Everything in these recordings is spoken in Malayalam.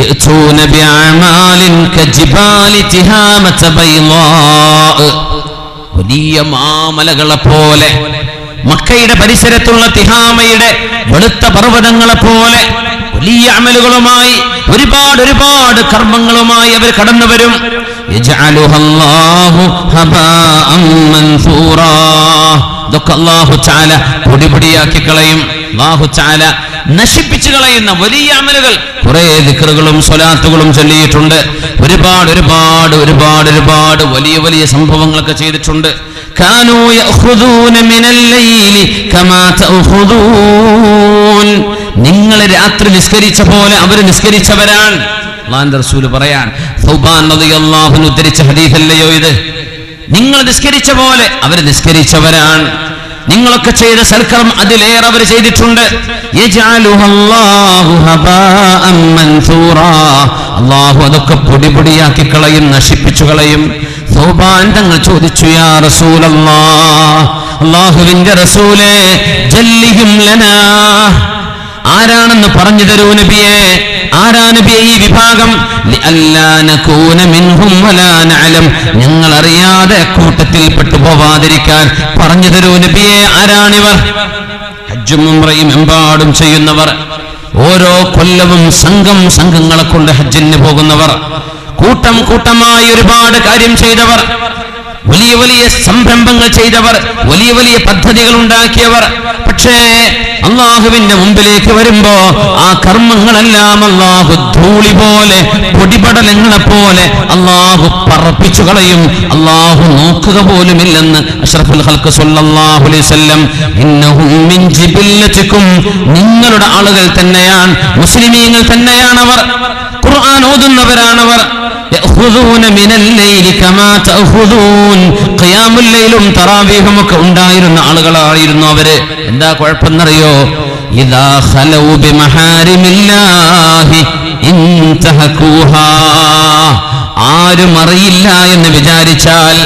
യഅ്തൂന ബിഅമാലിൻ കജിബാലി തിഹാമത ബൈളാ, വലിയ മാമലകളെ പോലെ, മക്കയുടെ പരിസരത്തുള്ള തിഹാമയുടെ വെളുത്ത പർവ്വതങ്ങളെ പോലെ വലിയ അമലുകളുമായി ഒരുപാട് ഒരുപാട് കർമ്മങ്ങളുമായി അവർ കടന്നു വരും. യജഅലുഹല്ലാഹു ഹബാഅൻ മൻസൂറാ, ഇതൊക്കെ അല്ലാഹു തആല പൊടിപൊടിയാക്കി കളയും. അല്ലാഹു തആല നശിപ്പിച്ചു കളയുന്ന വലിയ അമലുകൾ, കുറെ ദിക്റുകളും സ്വലാത്തുകളും ചൊല്ലിയിട്ടുണ്ട്. ഒരുപാട് ഒരുപാട് ഒരുപാട് ഒരുപാട് വലിയ വലിയ സംഭവങ്ങളൊക്കെ ചെയ്തിട്ടുണ്ട്. കാനൂ യഖുദൂന മിനൽ ലൈലി കമാ തഖുദൂൻ, നിങ്ങൾ രാത്രി നിസ്കരിച്ച പോലെ അവർ നിസ്കരിച്ചവരാണ്. അല്ലാഹുവിന്റെ റസൂൽ പറയാൻ, സൗബാൻ റളിയല്ലാഹു അൻഹു ഉദ്ധരിച്ച ഹദീസല്ലയോ ഇത്? നിങ്ങൾ നിസ്കരിച്ച പോലെ അവർ നിസ്കരിച്ചവരാണ്. നിങ്ങളൊക്കെ ചെയ്ത സൽക്കർമ്മം അതിലേറെ അവർ ചെയ്തിട്ടുണ്ട്. യജഅലുഹല്ലാഹു ഹബാഅൻ മൻസൂറാ, അല്ലാഹു അതൊക്കെ പൊടിപൊടിയാക്കി കളയും, നശിപ്പിച്ചു കളയും. സൗബാൻ തങ്ങൾ ചോദിച്ചു, യാ റസൂലല്ലാഹ്, അല്ലാഹുവിന്റെ റസൂലേ, ജല്ലിഹിം ലനാ, ആരാണെന്ന് പറഞ്ഞു തരൂ നബിയേ. ആരാ നബിയേ ഈ വിഭാഗം? ലിഅല്ലാ നകൂന മിൻഹും വലാ നഅലം, ഞങ്ങൾ അറിയാതെ കൂട്ടത്തിൽ പെട്ടുപോവാതിരിക്കാൻ പറഞ്ഞു തരൂ നബിയേ. ആരാണിവർ? ഹജ്ജും ഉംറയും എമ്പാടും ചെയ്യുന്നവർ, ഓരോ കൊല്ലവും സംഘങ്ങളെ കൊണ്ട് ഹജ്ജിന് പോകുന്നവർ, കൂട്ടം കൂട്ടമായി ഒരുപാട് കാര്യം ചെയ്തവർ, വലിയ വലിയ സംരംഭങ്ങൾ ചെയ്തവർ, വലിയ വലിയ പദ്ധതികൾ ഉണ്ടാക്കിയവർ. പക്ഷേ അള്ളാഹുവിന്റെ മുമ്പിലേക്ക് വരുമ്പോ ആ കർമ്മങ്ങളെല്ലാം അള്ളാഹു ധൂളി പോലെ, പൊടിപടലങ്ങളെ പോലെ അള്ളാഹു പറപ്പിച്ചു കളയും. അള്ളാഹു നോക്കുക പോലുമില്ലെന്ന് അഷ്റഫുൽ ഖൽഖ് സ്വല്ലല്ലാഹു അലൈഹി വസല്ലം, ഇന്നഹും മിൻ ജിബില്ലതികും, നിങ്ങളുടെ ആളുകൾ തന്നെയാണ്, മുസ്ലിമീങ്ങൾ തന്നെയാണവർ, ഖുർആൻ ഓതുന്നവരാണവർ. യഖുദൂന മിനൽ ലൈലി കമാ തഖുദൂൻ, ഖിയാമുൽ ലൈലും തറാവീഹും ഒക്കെ ഉണ്ടായിരുന്ന ആളുകളായിരുന്നു അവര്. എന്താ കുഴപ്പമെന്നറിയോ? ഇദാ ഖലൗ ബിമഹാരിമില്ലാഹി ഇൻതഹകൂഹാ, ആരും അറിയില്ല എന്ന് വിചാരിച്ചാൽ,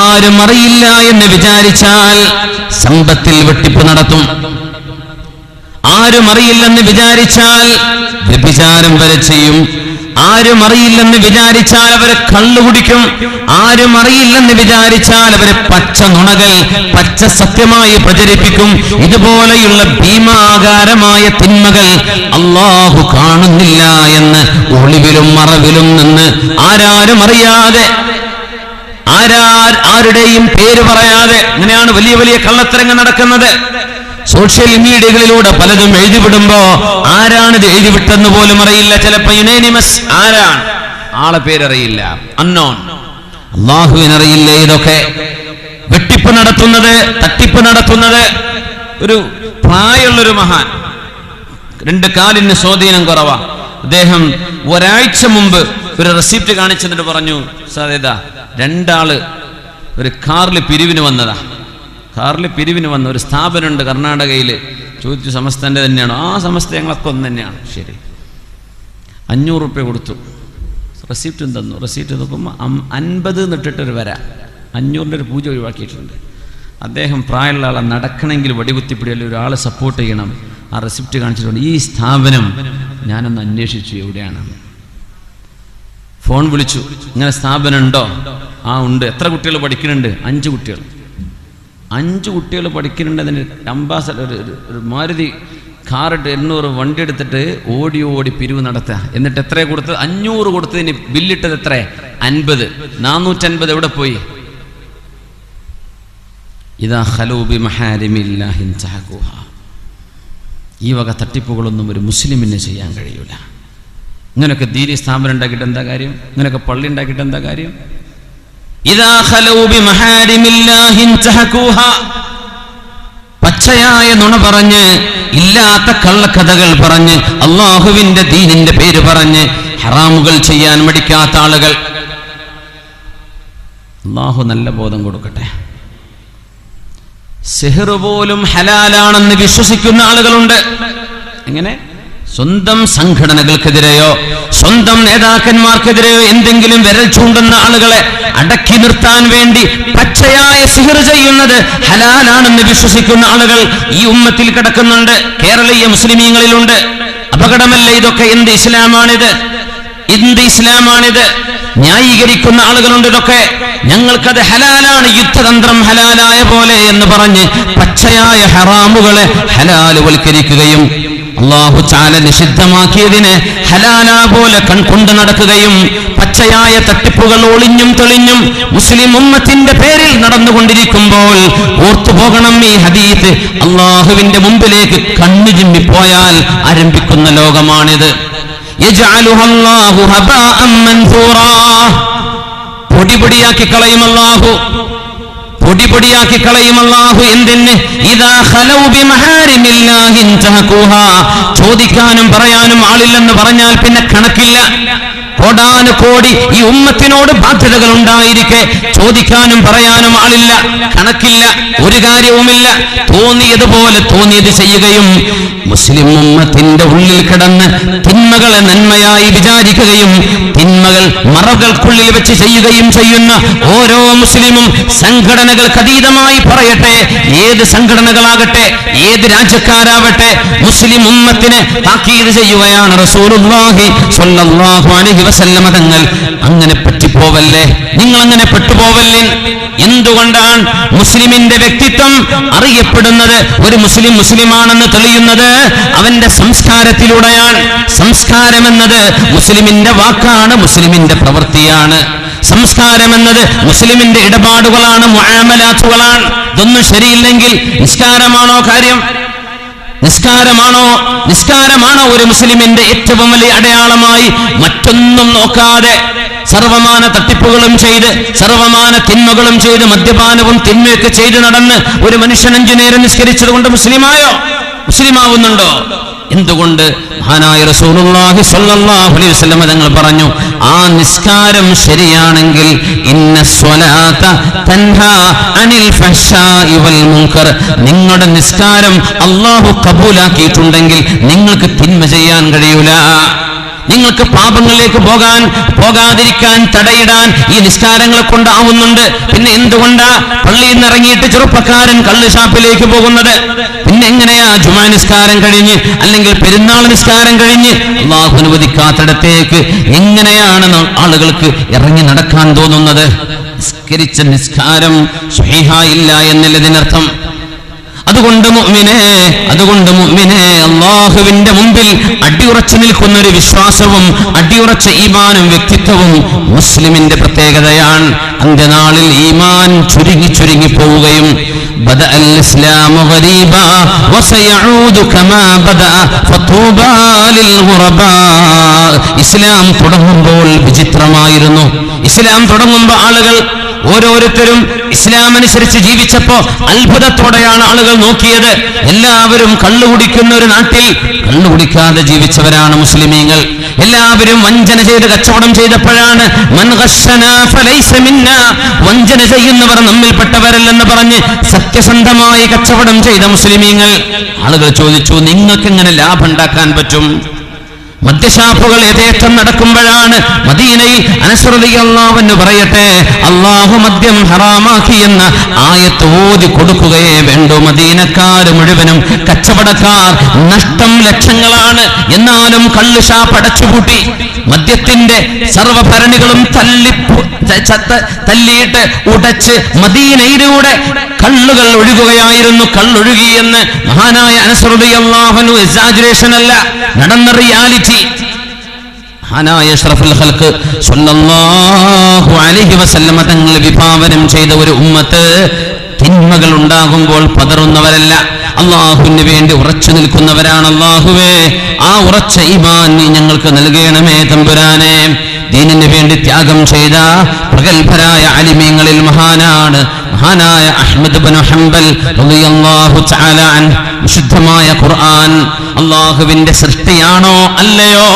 ആരും അറിയില്ല എന്ന് വിചാരിച്ചാൽ സമ്പത്തിൽ വെട്ടിപ്പ് നടത്തും. ആരും അറിയില്ലെന്ന് വിചാരിച്ചാൽ വ്യഭിചാരം വരെ ചെയ്യും. ആരും അറിയില്ലെന്ന് വിചാരിച്ചാൽ അവരെ കള്ളു കുടിക്കും. ആരും അറിയില്ലെന്ന് വിചാരിച്ചാൽ അവരെ പച്ച നുണകൾ, പച്ച സത്യമായി പ്രചരിപ്പിക്കും. ഇതുപോലെയുള്ള ഭീമാകാരമായ തിന്മകൾ അല്ലാഹു കാണുന്നില്ല എന്ന് ഒളിവിലും മറവിലും നിന്ന് ആരാരും അറിയാതെ, ആരുടെയും പേര് പറയാതെ അങ്ങനെയാണ് വലിയ വലിയ കള്ളത്തരങ്ങൾ നടക്കുന്നത്. സോഷ്യൽ മീഡിയകളിലൂടെ പലതും എഴുതിവിടുമ്പോ ആരാണിത് എഴുതിവിട്ടെന്ന് പോലും അറിയില്ല. ചിലപ്പോ യുനാനിമസ്, ആരാണ്, ആളെ പേരറിയില്ല, അൺനോൺ. അല്ലാഹുവിനറിയില്ല ഇതൊക്കെ. വെട്ടിപ്പ് നടത്തുന്നത്, തട്ടിപ്പ് നടത്തുന്നത് ഒരു പ്രായമുള്ളൊരു മഹാൻ, 2 കാലിന് സ്വാധീനം കുറവാ. അദ്ദേഹം ഒരാഴ്ച മുമ്പ് ഒരു റെസിപ്റ്റ് കാണിച്ചെന്നിട്ട് പറഞ്ഞു, സാധ്യത 2 ആള് ഒരു കാറിൽ പിരിവിന് വന്നതാ. കാറിൽ പിരിവിന് വന്ന ഒരു സ്ഥാപനമുണ്ട് കർണാടകയിൽ. ചോദിച്ചു, സമസ്തൻ്റെ തന്നെയാണോ? ആ സമസ്ത ഞങ്ങളൊക്കെ ഒന്ന് തന്നെയാണ്. ശരി, 500 റുപ്യ കൊടുത്തു. റെസിപ്റ്റും തന്നു. റെസിപ്റ്റ് നോക്കുമ്പോൾ 50 എന്നിട്ടിട്ടൊരു വര, 500ൻ്റെ ഒരു പൂജ ഒഴിവാക്കിയിട്ടുണ്ട്. അദ്ദേഹം പ്രായമുള്ള ആളെ നടക്കണമെങ്കിൽ വടികുത്തിപ്പിടിയല്ല, ഒരാളെ സപ്പോർട്ട് ചെയ്യണം. ആ റെസിപ്റ്റ് കാണിച്ചിട്ടുണ്ട്. ഈ സ്ഥാപനം ഞാനൊന്ന് അന്വേഷിച്ചു, എവിടെയാണ്? ഫോൺ വിളിച്ചു, ഇങ്ങനെ സ്ഥാപനം ഉണ്ടോ? ആ ഉണ്ട്. എത്ര കുട്ടികൾ പഠിക്കുന്നുണ്ട്? 5 കുട്ടികൾ. 5 കുട്ടികൾ പഠിക്കുന്നുണ്ട്. അതിന് അംബാസഡർ ഒരു മാരുതി കാറിട്ട് 800 വണ്ടി എടുത്തിട്ട് ഓടി ഓടി പിരിവ് നടത്തുക. എന്നിട്ട് എത്ര കൊടുത്തത്? 500 കൊടുത്തതിന് ബില്ലിട്ടത് എത്ര? 50. 450 എവിടെ പോയി? ഇദാ ഖലൂ ബിമഹാരിമില്ലാഹി ഇൻതഹകൂഹാ. ഈ വക തട്ടിപ്പുകളൊന്നും ഒരു മുസ്ലിമിന് ചെയ്യാൻ കഴിയൂല. ഇങ്ങനെയൊക്കെ ദീനി സ്ഥാപനം ഉണ്ടാക്കിയിട്ട് എന്താ കാര്യം? ഇങ്ങനെയൊക്കെ പള്ളി ഉണ്ടാക്കിയിട്ട് എന്താ കാര്യം? ഇദാ ഖലൂ ബിമഹാരിമില്ലാഹി ഇൻതഹകൂഹാ. പച്ചയായ നുണ പറഞ്ഞ്, ഇല്ലാത്ത കള്ളക്കഥകൾ പറഞ്ഞ്, അള്ളാഹുവിന്റെ ദീനിന്റെ പേര് പറഞ്ഞ് ഹറാമുകൾ ചെയ്യാൻ മടിക്കാത്ത ആളുകൾ. അള്ളാഹു നല്ല ബോധം കൊടുക്കട്ടെ. സിഹ്ർ പോലും ഹലാലാണെന്ന് വിശ്വസിക്കുന്ന ആളുകളുണ്ട്. എങ്ങനെ? സ്വന്തം സംഘടനകൾക്കെതിരെയോ സ്വന്തം നേതാക്കന്മാർക്കെതിരെയോ എന്തെങ്കിലും വിരൽ ചൂണ്ടുന്ന ആളുകളെ അടക്കി നിർത്താൻ വേണ്ടി പച്ചയായ സിഹ്ർ ചെയ്യുന്നത് ഹലാലാണെന്ന് വിശ്വസിക്കുന്ന ആളുകൾ ഈ ഉമ്മത്തിൽ കിടക്കുന്നുണ്ട്. കേരളീയ മുസ്ലിമീങ്ങളിലുണ്ട്. അപകടമല്ല ഇതൊക്കെ? എന്ത് ഇസ്ലാമാണിത്? എന്ത് ഇസ്ലാമാണിത്? ന്യായീകരിക്കുന്ന ആളുകളുണ്ട്. ഇതൊക്കെ ഞങ്ങൾക്കത് ഹലാലാണ്, യുദ്ധതന്ത്രം ഹലാലായ പോലെ എന്ന് പറഞ്ഞ് പച്ചയായ ഹറാമുകളെ ഹലാലുവൽക്കരിക്കുകയും അല്ലാഹു തആല നിഷിദ്ധമാക്കിയതിനെ ഹലാലാ പോലെ കൺകൊണ്ട് നടക്കുകയും പച്ചയായ തട്ടിപ്പുകൾ ഒളിഞ്ഞും തെളിഞ്ഞും മുസ്ലിം ഉമ്മത്തിന്റെ പേരിൽ നടന്നുകൊണ്ടിരിക്കുമ്പോൾ ഓർത്തുപോകണം ഈ ഹദീസ്. അല്ലാഹുവിന്റെ മുമ്പിലേക്ക് കണ്ണു ചിമ്മിപ്പോയാൽ ആരംഭിക്കുന്ന ലോകമാണിത്. യജ്അലുഹല്ലാഹു ഹബാഅൻ മൻസൂറാ, പൊടിപൊടിയാക്കി കളയും അല്ലാഹു, പൊടിപൊടിയാക്കി കളയും അല്ലാഹു. എന്തിന്? ഇദാ ഖലൗ ബിമഹാരിമില്ലാഹി ഇൻതഹഖൂഹാ, ചോദിക്കാനും പറയാനും ആളില്ലെന്ന് പറഞ്ഞാൽ പിന്നെ കണക്കില്ല. കോടാനുകോടി ഈ ഉമ്മത്തിനോട് ബാധ്യതകൾ ഉണ്ടായിരിക്കെ ചോദിക്കാനും പറയാനും ആളില്ല, കണക്കില്ല, ഒരു കാര്യവുമില്ല. തോന്നിയതുപോലെ തോന്നിയത് ചെയ്യുകയും മുസ്ലിം ഉമ്മത്തിന്റെ ഉള്ളിൽ കിടന്ന് തിന്മകളെ നന്മയായി വിചാരിക്കുകയും തിന്മകൾ മറകൾക്കുള്ളിൽ വെച്ച് ചെയ്യുകയും ചെയ്യുന്ന ഓരോ മുസ്ലിമും സംഘടനകൾക്ക് അതീതമായി പറയട്ടെ, ഏത് സംഘടനകളാകട്ടെ, ഏത് രാജ്യക്കാരാവട്ടെ, മുസ്ലിം ഉമ്മത്തിനെ താക്കീത് ചെയ്യുകയാണ് റസൂലുള്ളാഹി സ്വല്ലല്ലാഹു അലൈഹി വസല്ലമ തങ്ങൾ. അങ്ങനെ പറ്റിപ്പോവല്ലേ, നിങ്ങൾ അങ്ങനെ പെട്ടുപോവല്ലേ. എന്തുകൊണ്ടാണ് മുസ്ലിമിന്റെ വ്യക്തിത്വം അറിയപ്പെടുന്നത്? ഒരു മുസ്ലിം മുസ്ലിമാണെന്ന് തെളിയുന്നത് അവന്റെ സംസ്കാരത്തിലൂടെയാണ്. സംസ്കാരം എന്നത് മുസ്ലിമിന്റെ വാക്കാണ്, മുസ്ലിമിന്റെ പ്രവൃത്തിയാണ്. സംസ്കാരം എന്നത് മുസ്ലിമിന്റെ ഇടപാടുകളാണ്, മുആമലാത്തുകളാണ്. ഇതൊന്നും ശരിയില്ലെങ്കിൽ നിസ്കാരമാണോ കാര്യം? നിസ്കാരമാണോ ഒരു മുസ്ലിമിന്റെ ഏറ്റവും വലിയ അടയാളമായി? മറ്റൊന്നും നോക്കാതെ സർവമാന തട്ടിപ്പുകളും ചെയ്ത് സർവമാന തിന്മകളും ചെയ്ത് മദ്യപാനവും തിന്മയൊക്കെ ചെയ്ത് നടന്ന് ഒരു മനുഷ്യൻ 5 നേരം നിസ്കരിച്ചത് കൊണ്ട് മുസ്ലിമായോ? മുസ്ലിമാവുന്നുണ്ടോ? എന്തുകൊണ്ട്? മഹാനായ റസൂലുള്ളാഹി സ്വല്ലല്ലാഹു അലൈഹി വസല്ലം തങ്ങൾ പറഞ്ഞു, ആ നിസ്കാരം ശരിയാണെങ്കിൽ ഇന്ന സ്വലാത്ത തൻഹാ അനിൽ ഫഹ്ശാഇ വൽ മുൻകർ, നിങ്ങളുടെ നിസ്കാരം അല്ലാഹു കബൂലാക്കിയിട്ടുണ്ടെങ്കിൽ നിങ്ങൾക്ക് തിന്മ ചെയ്യാൻ കഴിയൂല. നിങ്ങൾക്ക് പാപങ്ങളിലേക്ക് പോകാതിരിക്കാൻ തടയിടാൻ ഈ നിസ്കാരങ്ങളെ കൊണ്ടാവുന്നുണ്ട്. പിന്നെ എന്തുകൊണ്ടാ പള്ളിയിൽ നിന്ന് ഇറങ്ങിയിട്ട് ചെറുപ്പക്കാരൻ കള്ള് ഷാപ്പിലേക്ക് പോകുന്നത്? പിന്നെ എങ്ങനെയാ ജുമാ നിസ്കാരം കഴിഞ്ഞ് അല്ലെങ്കിൽ പെരുന്നാൾ നിസ്കാരം കഴിഞ്ഞ് അല്ലാഹു അനുവദിക്കാത്തിടത്തേക്ക് എങ്ങനെയാണ് ആളുകൾക്ക് ഇറങ്ങി നടക്കാൻ തോന്നുന്നത്? നിസ്കരിച്ച നിസ്കാരം സ്വഹീഹായില്ല എന്നതിനർത്ഥം. അതുകൊണ്ട് മുഅ്മിനേ അല്ലാഹുവിന്റെ മുമ്പിൽ അടിയുറച്ചു നിൽക്കുന്ന ഒരു വിശ്വാസവും അടിയുറച്ച ഈമാനും വ്യക്തിത്വവും മുസ്ലിമിന്റെ പ്രത്യേകതയാണ്. അന്ത്യനാളിൽ ഈമാൻ ചുരുങ്ങി പോവുകയും ബദഅൽ ഇസ്ലാമു ഗരീബാ വസയഊദു കമാ ബദഅ ഫതൂബാ ലിൽ ഗുറബാ, ഇസ്ലാം തുടങ്ങുമ്പോൾ വിചിത്രമായിരുന്നു. ഇസ്ലാം തുടങ്ങുമ്പോൾ ആളുകൾ ഓരോരുത്തരും ഇസ്ലാം അനുസരിച്ച് ജീവിച്ചപ്പോ അത്ഭുതത്തോടെയാണ് ആളുകൾ നോക്കിയത്. എല്ലാവരും കള്ളുകുടിക്കുന്ന ഒരു നാട്ടിൽ കള്ളുകുടിക്കാതെ ജീവിച്ചവരാണ് മുസ്ലിമീങ്ങൾ. എല്ലാവരും വഞ്ചന ചെയ്ത് കച്ചവടം ചെയ്തപ്പോഴാണ് മൻ ഗശ്ശനാ ഫലൈസ മിന്നാ, വഞ്ചന ചെയ്യുന്നവർ നമ്മിൽപ്പെട്ടവരല്ലെന്ന് പറഞ്ഞ് സത്യസന്ധമായി കച്ചവടം ചെയ്ത മുസ്ലിമീങ്ങൾ. ആളുകൾ ചോദിച്ചു, നിങ്ങൾക്ക് എങ്ങനെ ലാഭം ഉണ്ടാക്കാൻ പറ്റും? മദ്യഷാപ്പുകൾ യഥേഷ്ടം നടക്കുമ്പോഴാണ് മദീനയിൽ അനസ് റളിയല്ലാഹു അൻഹു പറയട്ടെ, അല്ലാഹു മദ്യം ഹറാമാക്കി എന്ന ആയത്ത് ഓതി കൊടുക്കുകയേ വേണ്ടൂ. മദീനക്കാര് മുഴുവനും കച്ചവടക്കാർ, നഷ്ടം ലക്ഷങ്ങളാണ്. എന്നാലും കള്ള് ഷാപ്പ് അടച്ചുപൂട്ടി മദ്യത്തിന്റെ സർവഭരണികളും തല്ലിയിട്ട് ഉടച്ച് മദീനയിലൂടെ കള്ളുകൾ ഒഴുകുകയായിരുന്നു. കള്ളൊഴുകി എന്ന് മഹാനായ അനസ് റളിയല്ലാഹു അൻഹു എക്സാജറേഷൻ അല്ല, നടന്ന റിയാലിറ്റി. മഹാനായ അഷ്റഫുൽ ഖൽഖ് സ്വല്ലല്ലാഹു അലൈഹി വസല്ലം തങ്ങൾ വിഭാവനം ചെയ്ത ഒരു ഉമ്മത്ത് തിന്മകൾ ഉണ്ടാകുമ്പോൾ പതറുന്നവരല്ല, അല്ലാഹുവിന് വേണ്ടി ഉറച്ചു നിൽക്കുന്നവരാണ്. അല്ലാഹുവേ, ആ ഉറച്ച ഈമാൻ നീ ഞങ്ങൾക്ക് നൽകണമേ തമ്പുരാനെ. ദീനിന് വേണ്ടി ത്യാഗം ചെയ്ത പ്രഗൽഭരായ അലിമീങ്ങളിൽ മഹാനായ അഹ്മദ് ഇബ്നു ഹംബൽ റളിയല്ലാഹു തആല അൻഹു. വിശുദ്ധമായ ഖുർആൻ അല്ലാഹുവിന്റെ സൃഷ്ടിയാണോ അല്ലയോ,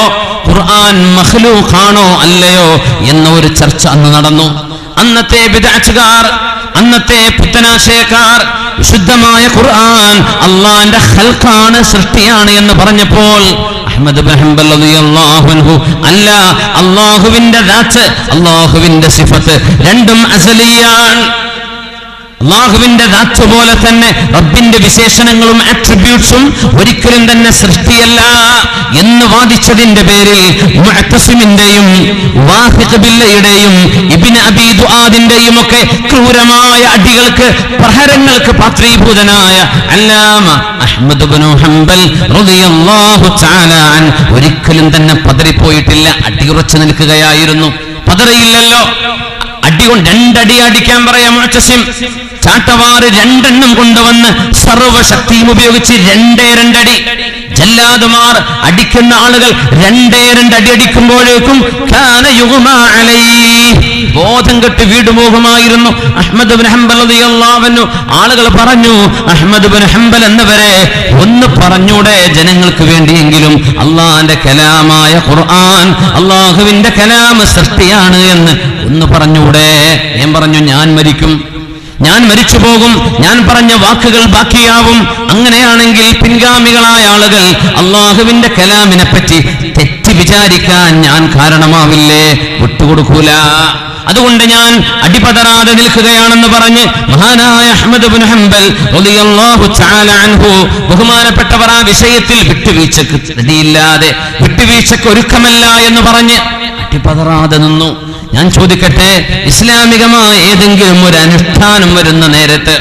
ഖുർആൻ മഖ്ലൂഖാണോ അല്ലയോ എന്ന ഒരു ചർച്ച അന്ന് നടന്നു. അന്നത്തെ ബിദ്അത്തുകാർ, അന്നത്തെ പുത്തനാശയക്കാർ വിശുദ്ധമായ ഖുർആൻ അല്ലാഹുവിന്റെ ഖൽഖാണ്, സൃഷ്ടിയാണ് എന്ന് പറഞ്ഞപ്പോൾ അഹ്മദ് ഇബ്നു ഹംബൽ റളിയല്ലാഹു അൻഹു, അല്ല, അല്ലാഹുവിന്റെ ദാത്ത്, അല്ലാഹുവിന്റെ സിഫത്ത് രണ്ടും അസലിയാണ്. അള്ളാഹുവിന്റെ ദാത്ത് പോലെ തന്നെ റബ്ബിന്റെ വിശേഷണങ്ങളും ആട്രിബ്യൂട്ട്സും ഒരിക്കലും തന്നെ സൃഷ്ടിയല്ല എന്ന് വാദിച്ചതിന്റെ പേരിൽ മുഅ്തസിമിന്റെയും വാഹിഖ് ബില്ലയുടെയും ഇബ്നു അബീ ദുആദിന്റെയും ഒക്കെ ക്രൂരമായ അടികൾക്ക് പ്രഹരങ്ങൾക്ക് പാത്രീഭൂതനായ അല്ലാമ അഹ്മദ് ഇബ്നു ഹംബൽ റളിയല്ലാഹു തആല അൻ ഒരിക്കലും തന്നെ പതറിപ്പോയിട്ടില്ല. അടിയുറച്ചു നിൽക്കുകയായിരുന്നു. പതറിയില്ലല്ലോ. അടികൊണ്ട് രണ്ടടി അടിക്കാൻ പറയാം. മുഅ്തസിം ചാട്ടവാറ് രണ്ടെണ്ണം കൊണ്ടുവന്ന് സർവശക്തിയും ഉപയോഗിച്ച് രണ്ടടി. ജല്ലാദുമാർ അടിക്കുന്ന ആളുകൾ രണ്ടടി അടിക്കുമ്പോഴേക്കും ബോധം കെട്ട് വീടുപോകുമായിരുന്നു. അഹ്മദ് ഇബ്നു ഹംബൽ റളിയല്ലാഹു അൻഹു ആളുകൾ പറഞ്ഞു, അഹ്മദ് ഇബ്നു ഹംബൽ എന്നവരെ ഒന്ന് പറഞ്ഞൂടെ ജനങ്ങൾക്ക് വേണ്ടിയെങ്കിലും അള്ളാന്റെ കലാമായ ഖുർആൻ അള്ളാഹുവിന്റെ കലാം സൃഷ്ടിയാണ് എന്ന് ഒന്ന് പറഞ്ഞൂടെ? ഞാൻ പറഞ്ഞു, ഞാൻ മരിക്കും, ഞാൻ മരിച്ചു പോകും, ഞാൻ പറഞ്ഞ വാക്കുകൾ ബാക്കിയാവും. അങ്ങനെയാണെങ്കിൽ പിൻഗാമികളായ ആളുകൾ അള്ളാഹുവിന്റെ കലാമിനെ പറ്റി തെറ്റി വിചാരിക്കാൻ ഞാൻ കാരണമാവില്ലേ? വിട്ടുകൊടുക്കൂല. അതുകൊണ്ട് ഞാൻ അടിപതറാതെ നിൽക്കുകയാണെന്ന് പറഞ്ഞ് മഹാനായ അഹ്മദ് ഇബ്നു ഹംബൽ റളിയല്ലാഹു തആല അൻഹു ബഹുമാനപ്പെട്ടവർ ആ വിഷയത്തിൽ വിട്ടുവീഴ്ചക്ക് റെഡിയില്ലാതെ, വിട്ടുവീഴ്ചക്ക് ഒരുക്കമല്ല എന്ന് പറഞ്ഞ് അടിപതറാതെ നിന്നു. ഞാൻ ചോദിക്കട്ടെ, ഇസ്ലാമികമായ ഏതെങ്കിലും ഒരു അനുഷ്ഠാനം വരുന്ന നേരത്ത്,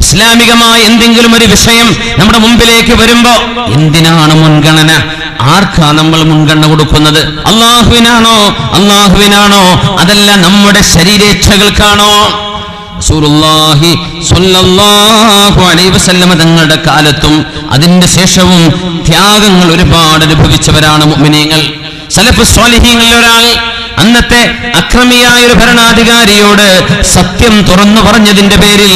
ഇസ്ലാമികമായ എന്തെങ്കിലും ഒരു വിഷയം നമ്മുടെ മുമ്പിലേക്ക് വരുമ്പോ എന്തിനാണ് മുൻഗണന? ആർക്കാ നമ്മൾ മുൻഗണന കൊടുക്കുന്നത്? അള്ളാഹുവിനാണോ അതല്ല നമ്മുടെ ശരീരേച്ഛകൾക്കാണോ? റസൂലുള്ളാഹി സ്വല്ലല്ലാഹു അലൈഹി വസല്ലമ തങ്ങളുടെ കാലത്തും അതിന്റെ ശേഷവും ത്യാഗങ്ങൾ ഒരുപാട് അനുഭവിച്ചവരാണ് മുഅ്മിനീങ്ങൾ. സലഫ് സ്വാലിഹീങ്ങളിൽ ഒരാൾ അന്നത്തെ അക്രമിയായ ഒരു ഭരണാധികാരിയോട് സത്യം തുറന്നു പറഞ്ഞതിന്റെ പേരിൽ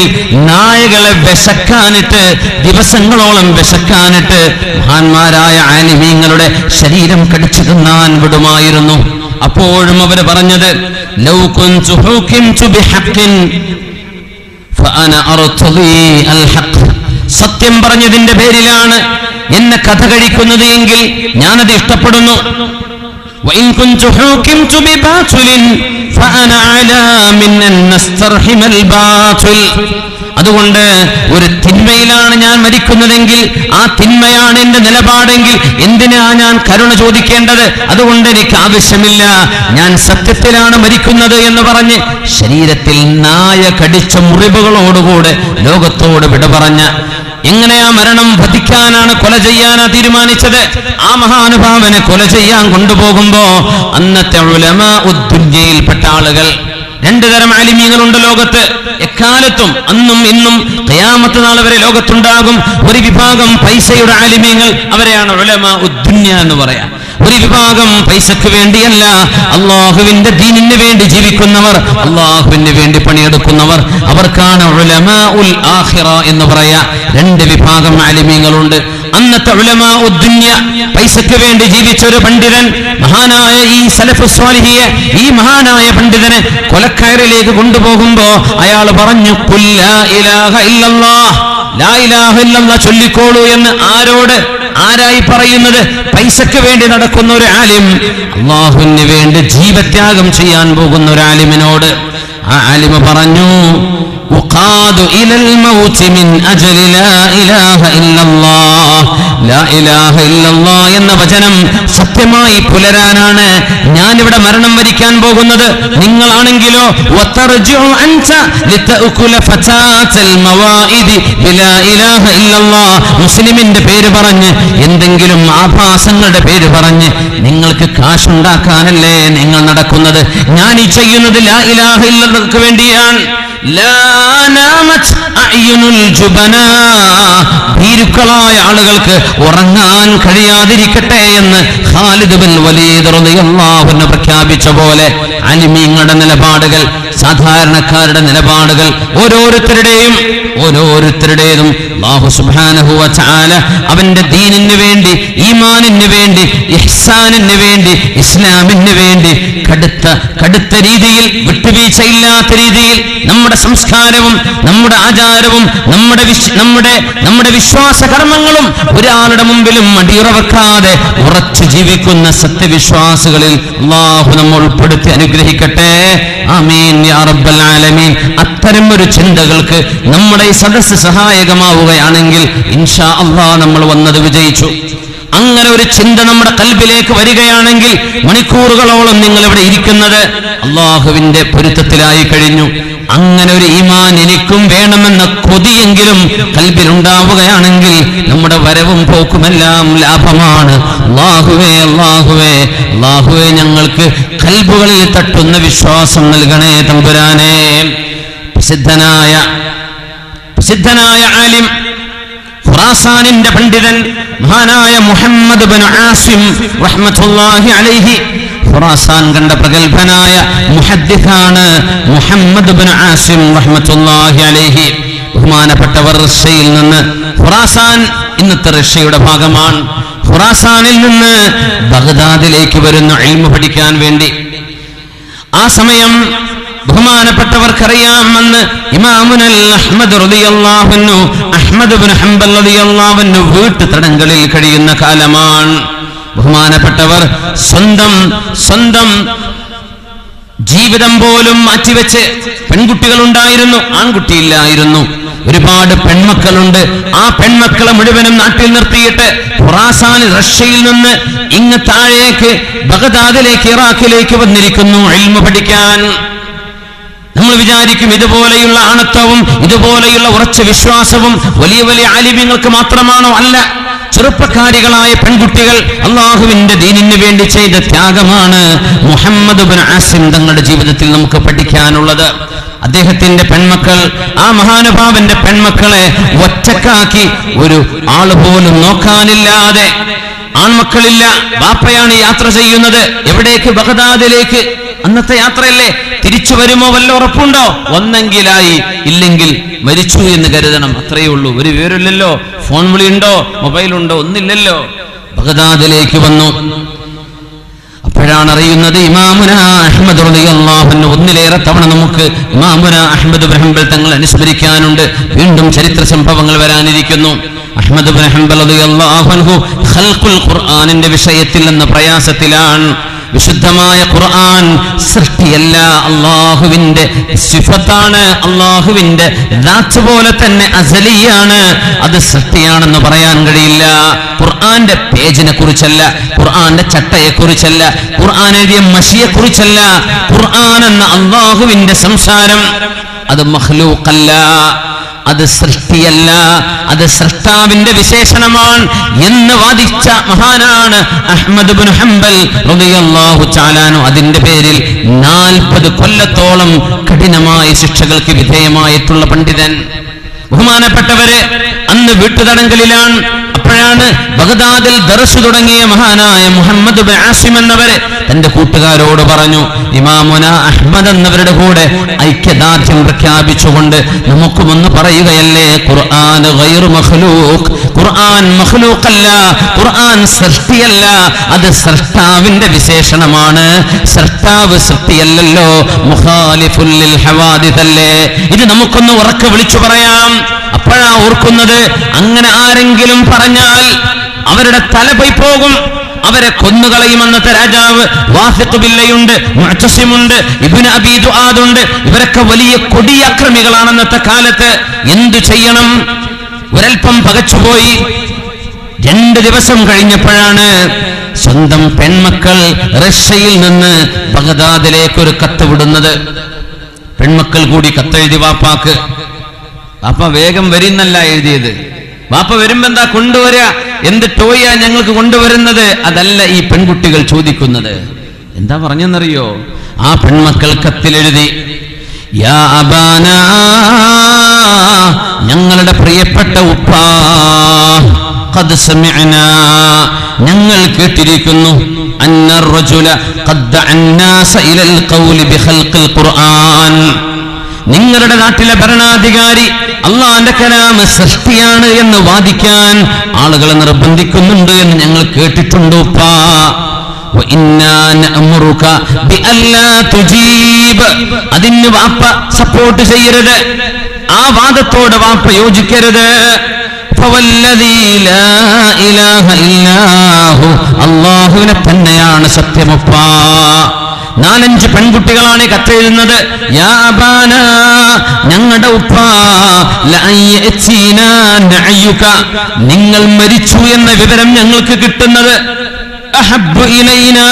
നായകളെ വിശക്കാനിട്ട്, ദിവസങ്ങളോളം വിശക്കാനിട്ട് മഹാന്മാരായ ആലിമീങ്ങളുടെ ശരീരം കടിച്ചു തിന്നാൻ വിടുമായിരുന്നു. അപ്പോഴും അവർ പറഞ്ഞത്, ലൗ കുൻതു ഹുകിംതു ബിഹഖിൻ ഫഅന അർതദി അൽ ഹഖ്. സത്യം പറഞ്ഞതിന്റെ പേരിലാണ് എന്നെ കഥ കഴിക്കുന്നത് എങ്കിൽ ഞാനത് ഇഷ്ടപ്പെടുന്നു. وإن كنت حكمت بباطل فأنا على من أن نسترحم الباطل. അതുകൊണ്ട് ഒരു തിന്മയിലാണ് ഞാൻ മരിക്കുന്നതെങ്കിൽ, ആ തിന്മയാണ് എന്റെ നിലപാടെങ്കിൽ എന്തിനാ ഞാൻ കരുണ ചോദിക്കേണ്ടത്? അതുകൊണ്ട് എനിക്ക് ആവശ്യമില്ല, ഞാൻ സത്യത്തിലാണ് മരിക്കുന്നത് എന്ന് പറഞ്ഞ് ശരീരത്തിൽ നായ കടിച്ച മുറിവുകളോടുകൂടെ ലോകത്തോട് വിട പറഞ്ഞ, എങ്ങനെയാ മരണം വധിക്കാനാണ്, കൊല ചെയ്യാനാ തീരുമാനിച്ചത്? ആ മഹാനുഭാവനെ കൊല ചെയ്യാൻ കൊണ്ടുപോകുമ്പോ അന്നത്തെ ഉലമാ ഉദ്ദുന്യയിൽപ്പെട്ട ആളുകൾ, രണ്ടു തരം ആലിമീങ്ങളുണ്ട് ലോകത്ത്. എക്കാലത്തും അന്നും ഇന്നും ഖിയാമത്ത് നാൾ വരെ ലോകത്തുണ്ടാകും. ഒരു വിഭാഗം പൈസയുടെ ആലിമീങ്ങൾ, അവരെയാണ് ഉലമാ ഉദ്ദുന്യ എന്ന് പറയാ. ഒരു വിഭാഗം പൈസക്ക് വേണ്ടിയല്ല, അള്ളാഹുവിന്റെ ദീനിന് വേണ്ടി ജീവിക്കുന്നവർ, അള്ളാഹുവിന് വേണ്ടി പണിയെടുക്കുന്നവർ, അവർക്കാണ് ഉലമാ ഉൽ ആഖിറ എന്ന് പറയാ. രണ്ട് വിഭാഗം ആലിമീങ്ങളുണ്ട്. അന്നത്തെ ഉലമാ ഉദ്ദുന്യ, പൈസക്ക് വേണ്ടി ജീവിച്ച ഒരു പണ്ഡിതൻ, മഹാനായ ഈ സലഫ് സ്വാലിഹിയെ, ഈ മഹാനായ പണ്ഡിതനെ കൊലക്കയറിലേക്ക് കൊണ്ടുപോകുമ്പോ അയാൾ പറഞ്ഞു, ഖുൽ ലാ ഇലാഹ ഇല്ലല്ലാഹ്, ലാ ഇലാഹ ഇല്ലല്ലാഹ് ചൊല്ലിക്കോളൂ എന്ന്. ആരോട്? ആരായി പറയുന്നത്? പൈസക്ക് വേണ്ടി നടക്കുന്ന ഒരു ആലിം, അള്ളാഹുവിന് വേണ്ടി ജീവത്യാഗം ചെയ്യാൻ പോകുന്ന ഒരു ആലിമിനോട്. ആ ആലിമ പറഞ്ഞു, ഉഖാദു ഇലൽ മൗതി മിൻ അജ്ലി ലാ ഇലാഹ ഇല്ലല്ലാഹ്. ലാ ഇലാഹ ഇല്ലല്ലാഹ് എന്ന വചനം സത്യമായി പുലരാനാണ് ഞാനിവിടെ മരണം വരിക്കാൻ പോകുന്നത്. നിങ്ങളാണെങ്കിലോ വതർജിഉ അൻത ലിതഅകുല ഫതാതൽ മവാഇദി ബിലാ ഇലാഹ ഇല്ലല്ലാഹ്, മുസ്ലിമിന്റെ പേര് പറഞ്ഞ്, എന്തെങ്കിലും ആഭാസങ്ങളുടെ പേര് പറഞ്ഞ് നിങ്ങൾക്ക് കാശുണ്ടാക്കാനല്ലേ നിങ്ങൾ നടക്കുന്നത്? ഞാൻ ഈ ചെയ്യുന്നത് ലാ ഇലാഹ ഇല്ലല്ലാഹ്ക്ക് വേണ്ടിയാണ്. ഭീരുക്കളായ ആളുകൾക്ക് ഉറങ്ങാൻ കഴിയാതിരിക്കട്ടെ എന്ന് ഖാലിദ് ബിൻ വലീദ് റളിയല്ലാഹു അൻഹു പ്രഖ്യാപിച്ച പോലെ ആലിമീങ്ങളുടെ നിലപാടുകൾ, സാധാരണക്കാരുടെ നിലപാടുകൾ, ഓരോരുത്തരുടേതും അല്ലാഹു സുബ്ഹാനഹു വ തആല അവന്റെ ദീനിന് വേണ്ടി, ഈമാനിന് വേണ്ടി, ഇഹ്സാനിന് വേണ്ടി, ഇസ്ലാമിന് വേണ്ടി കടുത്ത രീതിയിൽ, വിട്ടുവീഴ്ചയില്ലാത്ത രീതിയിൽ നമ്മുടെ സംസ്കാരവും നമ്മുടെ ആചാരവും നമ്മുടെ വിശ്വാസ കർമ്മങ്ങളും ഒരാളുടെ മുമ്പിലും മടിയുറവെക്കാതെ ഉറച്ചു ജീവിക്കുന്ന സത്യവിശ്വാസികളിൽ അല്ലാഹു നമ്മെ ഉൾപ്പെടുത്തി അനുഗ്രഹിക്കട്ടെ. ആമീൻ യാ റബ്ബൽ ആലമീൻ. അത്തരം ഒരു ചിന്തകൾക്ക് നമ്മുടെ ഈ സദസ്സ് സഹായകമാവുകയാണെങ്കിൽ ഇൻഷാ അല്ലാഹ് നമ്മൾ വന്നത് വിജയിച്ചു. അങ്ങനെ ഒരു ചിന്ത നമ്മുടെ കൽബിലേക്ക് വരികയാണെങ്കിൽ മണിക്കൂറുകളോളം നിങ്ങൾ ഇവിടെ ഇരിക്കുന്നത് അള്ളാഹുവിന്റെ പൊരുത്തത്തിലായി കഴിഞ്ഞു. അങ്ങനെ ഒരു ഈമാൻ എനിക്കും വേണമെന്ന കൊതിയെങ്കിലും കൽബിലുണ്ടാവുകയാണെങ്കിൽ നമ്മുടെ വരവും പോക്കുമെല്ലാം ലാഭമാണ്. അല്ലാഹുവേ അല്ലാഹുവേ അല്ലാഹുവേ ഞങ്ങൾക്ക് കൽബുകളിൽ തട്ടുന്ന വിശ്വാസം നൽകണേ തമ്പുരാനേ. പ്രസിദ്ധനായ ആലിം ഖുറാസാനിന്റെ പണ്ഡിതൻ മഹാനായ മുഹമ്മദ് ബിൻ ആസിം റഹ്മത്തുള്ളാഹി അലൈഹി, ഖുറാസാൻ കണ്ട പ്രഗൽഭനായ മുഹദ്ദിസാണ് മുഹമ്മദ് ബിൻ ആസിം റഹ്മത്തുള്ളാഹി അലൈഹി. ബഹുമാനപ്പെട്ടവർ റഷ്യയിൽ നിന്ന്, ഖുറാസാൻ ഇന്നത്തെ റഷ്യയുടെ ഭാഗമാണ്, ഖുറാസാനിൽ നിന്ന് ബഗ്ദാദിലേക്ക് വരുന്ന ഇൽമു പഠിക്കാൻ വേണ്ടി. ആ സമയം ബഹുമാനപ്പെട്ടവർക്കറിയാമെന്ന് ഇമാമുനൽ അഹ്മദ് റളിയല്ലാഹു അൻഹു, അഹ്മദ് ഇബ്നു ഹംബൽ റളിയല്ലാഹു അൻഹു വീട്ടുതടങ്കലിൽ കഴിയുന്ന കാലമാണ്. ബഹുമാനപ്പെട്ടവർ സ്വന്തം ജീവിതം പോലും മാറ്റിവെച്ച്, പെൺകുട്ടികൾ ഉണ്ടായിരുന്നു, ആൺകുട്ടിയില്ലായിരുന്നു, ഒരുപാട് പെൺമക്കളുണ്ട്. ആ പെൺമക്കളെ മുഴുവനും നാട്ടിൽ നിർത്തിയിട്ട് ഖുറാസാൻ റഷ്യയിൽ നിന്ന് ഇങ്ങ് താഴേക്ക് ബഗ്ദാദിലേക്ക്, ഇറാഖിലേക്ക് വന്നിരിക്കുന്നു ഇൽമു പഠിക്കാൻ. നമ്മൾ വിചാരിക്കും ഇതുപോലെയുള്ള ആണത്വവും ഇതുപോലെയുള്ള ഉറച്ച വിശ്വാസവും വലിയ വലിയ ആലിമ്യങ്ങൾക്ക് മാത്രമാണോ? അല്ല, ചെറുപ്പക്കാരികളായ പെൺകുട്ടികൾ അള്ളാഹുവിന്റെ ദീനിന് വേണ്ടി ചെയ്ത ത്യാഗമാണ് മുഹമ്മദ് ഇബ്നു ആസിം തങ്ങളുടെ ജീവിതത്തിൽ നമുക്ക് പഠിക്കാനുള്ളത്. അദ്ദേഹത്തിന്റെ പെൺമക്കൾ, ആ മഹാനുഭാവന്റെ പെൺമക്കളെ ഒറ്റക്കാക്കി ഒരു ആള് പോലും നോക്കാനില്ലാതെ, ആൺമക്കളില്ല, ബാപ്പയാണ് യാത്ര ചെയ്യുന്നത്. എവിടേക്ക്? ബഗ്ദാദിലേക്ക്. അന്നത്തെ യാത്രയല്ലേ, തിരിച്ചു വരുമോ വല്ല ഉറപ്പുണ്ടോ? ഒന്നെങ്കിലായി, ഇല്ലെങ്കിൽ മരിച്ചു എന്ന് കരുതണം. അത്രയേ ഉള്ളൂ. ഒരു വിവരമില്ലല്ലോ, ഫോൺ വിളിയുണ്ടോ, മൊബൈലുണ്ടോ, ഒന്നില്ലല്ലോ. ബഗ്ദാദിലേക്ക് വന്നു. അപ്പോഴാണ് അറിയുന്നത് ഇമാമുന അഹ്മദ് റളിയല്ലാഹു അൻഹു. ഒന്നിലേറെ തവണ നമുക്ക് ഇമാമുന അഹ്മദ് ഇബ്നു ഹംബൽ തങ്ങൾ അനുസ്മരിക്കാനുണ്ട്. വീണ്ടും ചരിത്ര സംഭവങ്ങൾ വരാനിരിക്കുന്നു. അഹ്മദ് ഇബ്നു ഹംബൽ റളിയല്ലാഹു അൻഹു ഖൽഖുൽ ഖുർആനിന്റെ വിഷയത്തിൽ നിന്ന് പ്രയാസത്തിലാണ്. വിശുദ്ധമായ ഖുർആൻ സൃഷ്ടിയല്ല, അള്ളാഹുവിന്റെ സിഫത്താണ്, അള്ളാഹുവിന്റെ ദാത്ത് പോലെ തന്നെ അസലിയാണ്. അത് സൃഷ്ടിയാണെന്ന് പറയാൻ കഴിയില്ല. ഖുർആന്റെ പേജിനെ കുറിച്ചല്ല, ഖുർആന്റെ ചട്ടയെ കുറിച്ചല്ല, ഖുർആൻ എഴുതിയ മഷിയെ കുറിച്ചല്ല. ഖുർആൻ എന്ന അള്ളാഹുവിന്റെ സംസാരം അത് മഖ്ലൂഖല്ല, അത് സൃഷ്ടിയല്ല, അത് സൃഷ്ടാവിന്റെ വിശേഷണമാണ് എന്ന് വാദിച്ച മഹാനാണ് അഹ്മദ് ഇബ്നു ഹംബൽ റളിയല്ലാഹു തആല അൻഹു. അതിന്റെ പേരിൽ 40 കൊല്ലത്തോളം കഠിനമായ ശിക്ഷകൾക്ക് വിധേയമായിട്ടുള്ള പണ്ഡിതൻ. ബഹുമാനപ്പെട്ടവരെ, അന്ന് വീട്ടുതടങ്കലിലാണ്. അപ്പോഴാണ് ബഗ്ദാദിൽ ദർസ് തുടങ്ങിയ മഹാനായ മുഹമ്മദ് ഇബ്നു ആസിം എന്നവരെ തന്റെ കൂട്ടുകാരോട് പറഞ്ഞു, ഇമാമുന അഹ്മദ് എന്നവരുടെ കൂടെ ഐക്യദാർഢ്യം പ്രഖ്യാപിച്ചുകൊണ്ട് നമുക്കുമൊന്ന് പറയുകയല്ലേ, ഖുർആൻ ഗൈറു മഖ്ലൂഖ്, ഖുർആൻ മഖ്ലൂഖല്ല, ഖുർആൻ സൃഷ്ടിയല്ല, അത് സൃഷ്ടാവിന്റെ വിശേഷണമാണ്. സൃഷ്ടാവ് സൃഷ്ടിയല്ലല്ലോ, മുഖാലിഫുൽ ലിൽ ഹവാദിസ് അല്ലേ. ഇത് നമുക്കൊന്ന് ഉറക്കെ വിളിച്ചു പറയാം. അപ്പോഴാ ഓർക്കുന്നത്, അങ്ങനെ ആരെങ്കിലും പറഞ്ഞാൽ അവരുടെ തല പോയി പോകും, അവരെ കൊന്നുകളയും. അന്നത്തെ രാജാവ് വാസിഖ് ബില്ലയുണ്ട്, മുഅ്തസിമുണ്ട്, ഇബ്നു അബീ ദുആദുണ്ട്. ഇവരൊക്കെ വലിയ കൊടിയാക്രമികളാണ് അന്നത്തെ കാലത്ത്. എന്തു ചെയ്യണം? ഒരൽപ്പം പകച്ചുപോയി. 2 ദിവസം കഴിഞ്ഞപ്പോഴാണ് സ്വന്തം പെൺമക്കൾ റഷ്യയിൽ നിന്ന് ബഗ്ദാദിലേക്ക് ഒരു കത്ത് വിടുന്നത്. പെൺമക്കൾ കൂടി കത്തെഴുതി വാപ്പാക്ക്. വാപ്പ വേഗം വരുന്നല്ല എഴുതിയത്. വാപ്പ വരുമ്പോ എന്താ കൊണ്ടുവരാ, എന്ത് ടോയാ ഞങ്ങൾക്ക് കൊണ്ടുവരുന്നത്? അതല്ല ഈ പെൺകുട്ടികൾ ചോദിക്കുന്നത്. എന്താ പറഞ്ഞെന്നറിയോ? ആ പെൺമക്കൾ കത്തിലെഴുതി, യാ അബാന, ഞങ്ങളുടെ പ്രിയപ്പെട്ട ഉപ്പാ, ഖദ് സമിഅനാ, ഞങ്ങൾ കേട്ടിരിക്കുന്നു, അന്ന റജുല ഖദ് അന്നാസ ഇലൽ ഖൗലി ബിഖൽഖിൽ ഖുർആൻ, നിങ്ങളുടെ നാട്ടിലെ ഭരണാധികാരി അള്ളാന്റെ കലാമ് സൃഷ്ടിയാണ് എന്ന് വാദിക്കാൻ ആളുകളെ നിർബന്ധിക്കുന്നുണ്ട് എന്ന് ഞങ്ങൾ കേട്ടിട്ടുണ്ട് ഉപ്പാ. അതിന് വാപ്പ സപ്പോർട്ട് ചെയ്യരുത്, ആ വാദത്തോട് വാപ്പ യോജിക്കരുത്. ഫവല്ലദീ ലാ ഇലാഹ ഇല്ലാഹു, അല്ലാഹുവിനെ തന്നെയാണ് സത്യമുപ്പ. 4-5 പെൺകുട്ടികളാണ് കത്തെഴുതുന്നത്. യാ അബാന, ഞങ്ങളുടെ ഉപ്പ, ലഅയതീനാ നഅയുക, നിങ്ങൾ മരിച്ചു എന്ന വിവരം ഞങ്ങൾക്ക് കിട്ടുന്നത് അഹബ്ബു ഇലൈനാ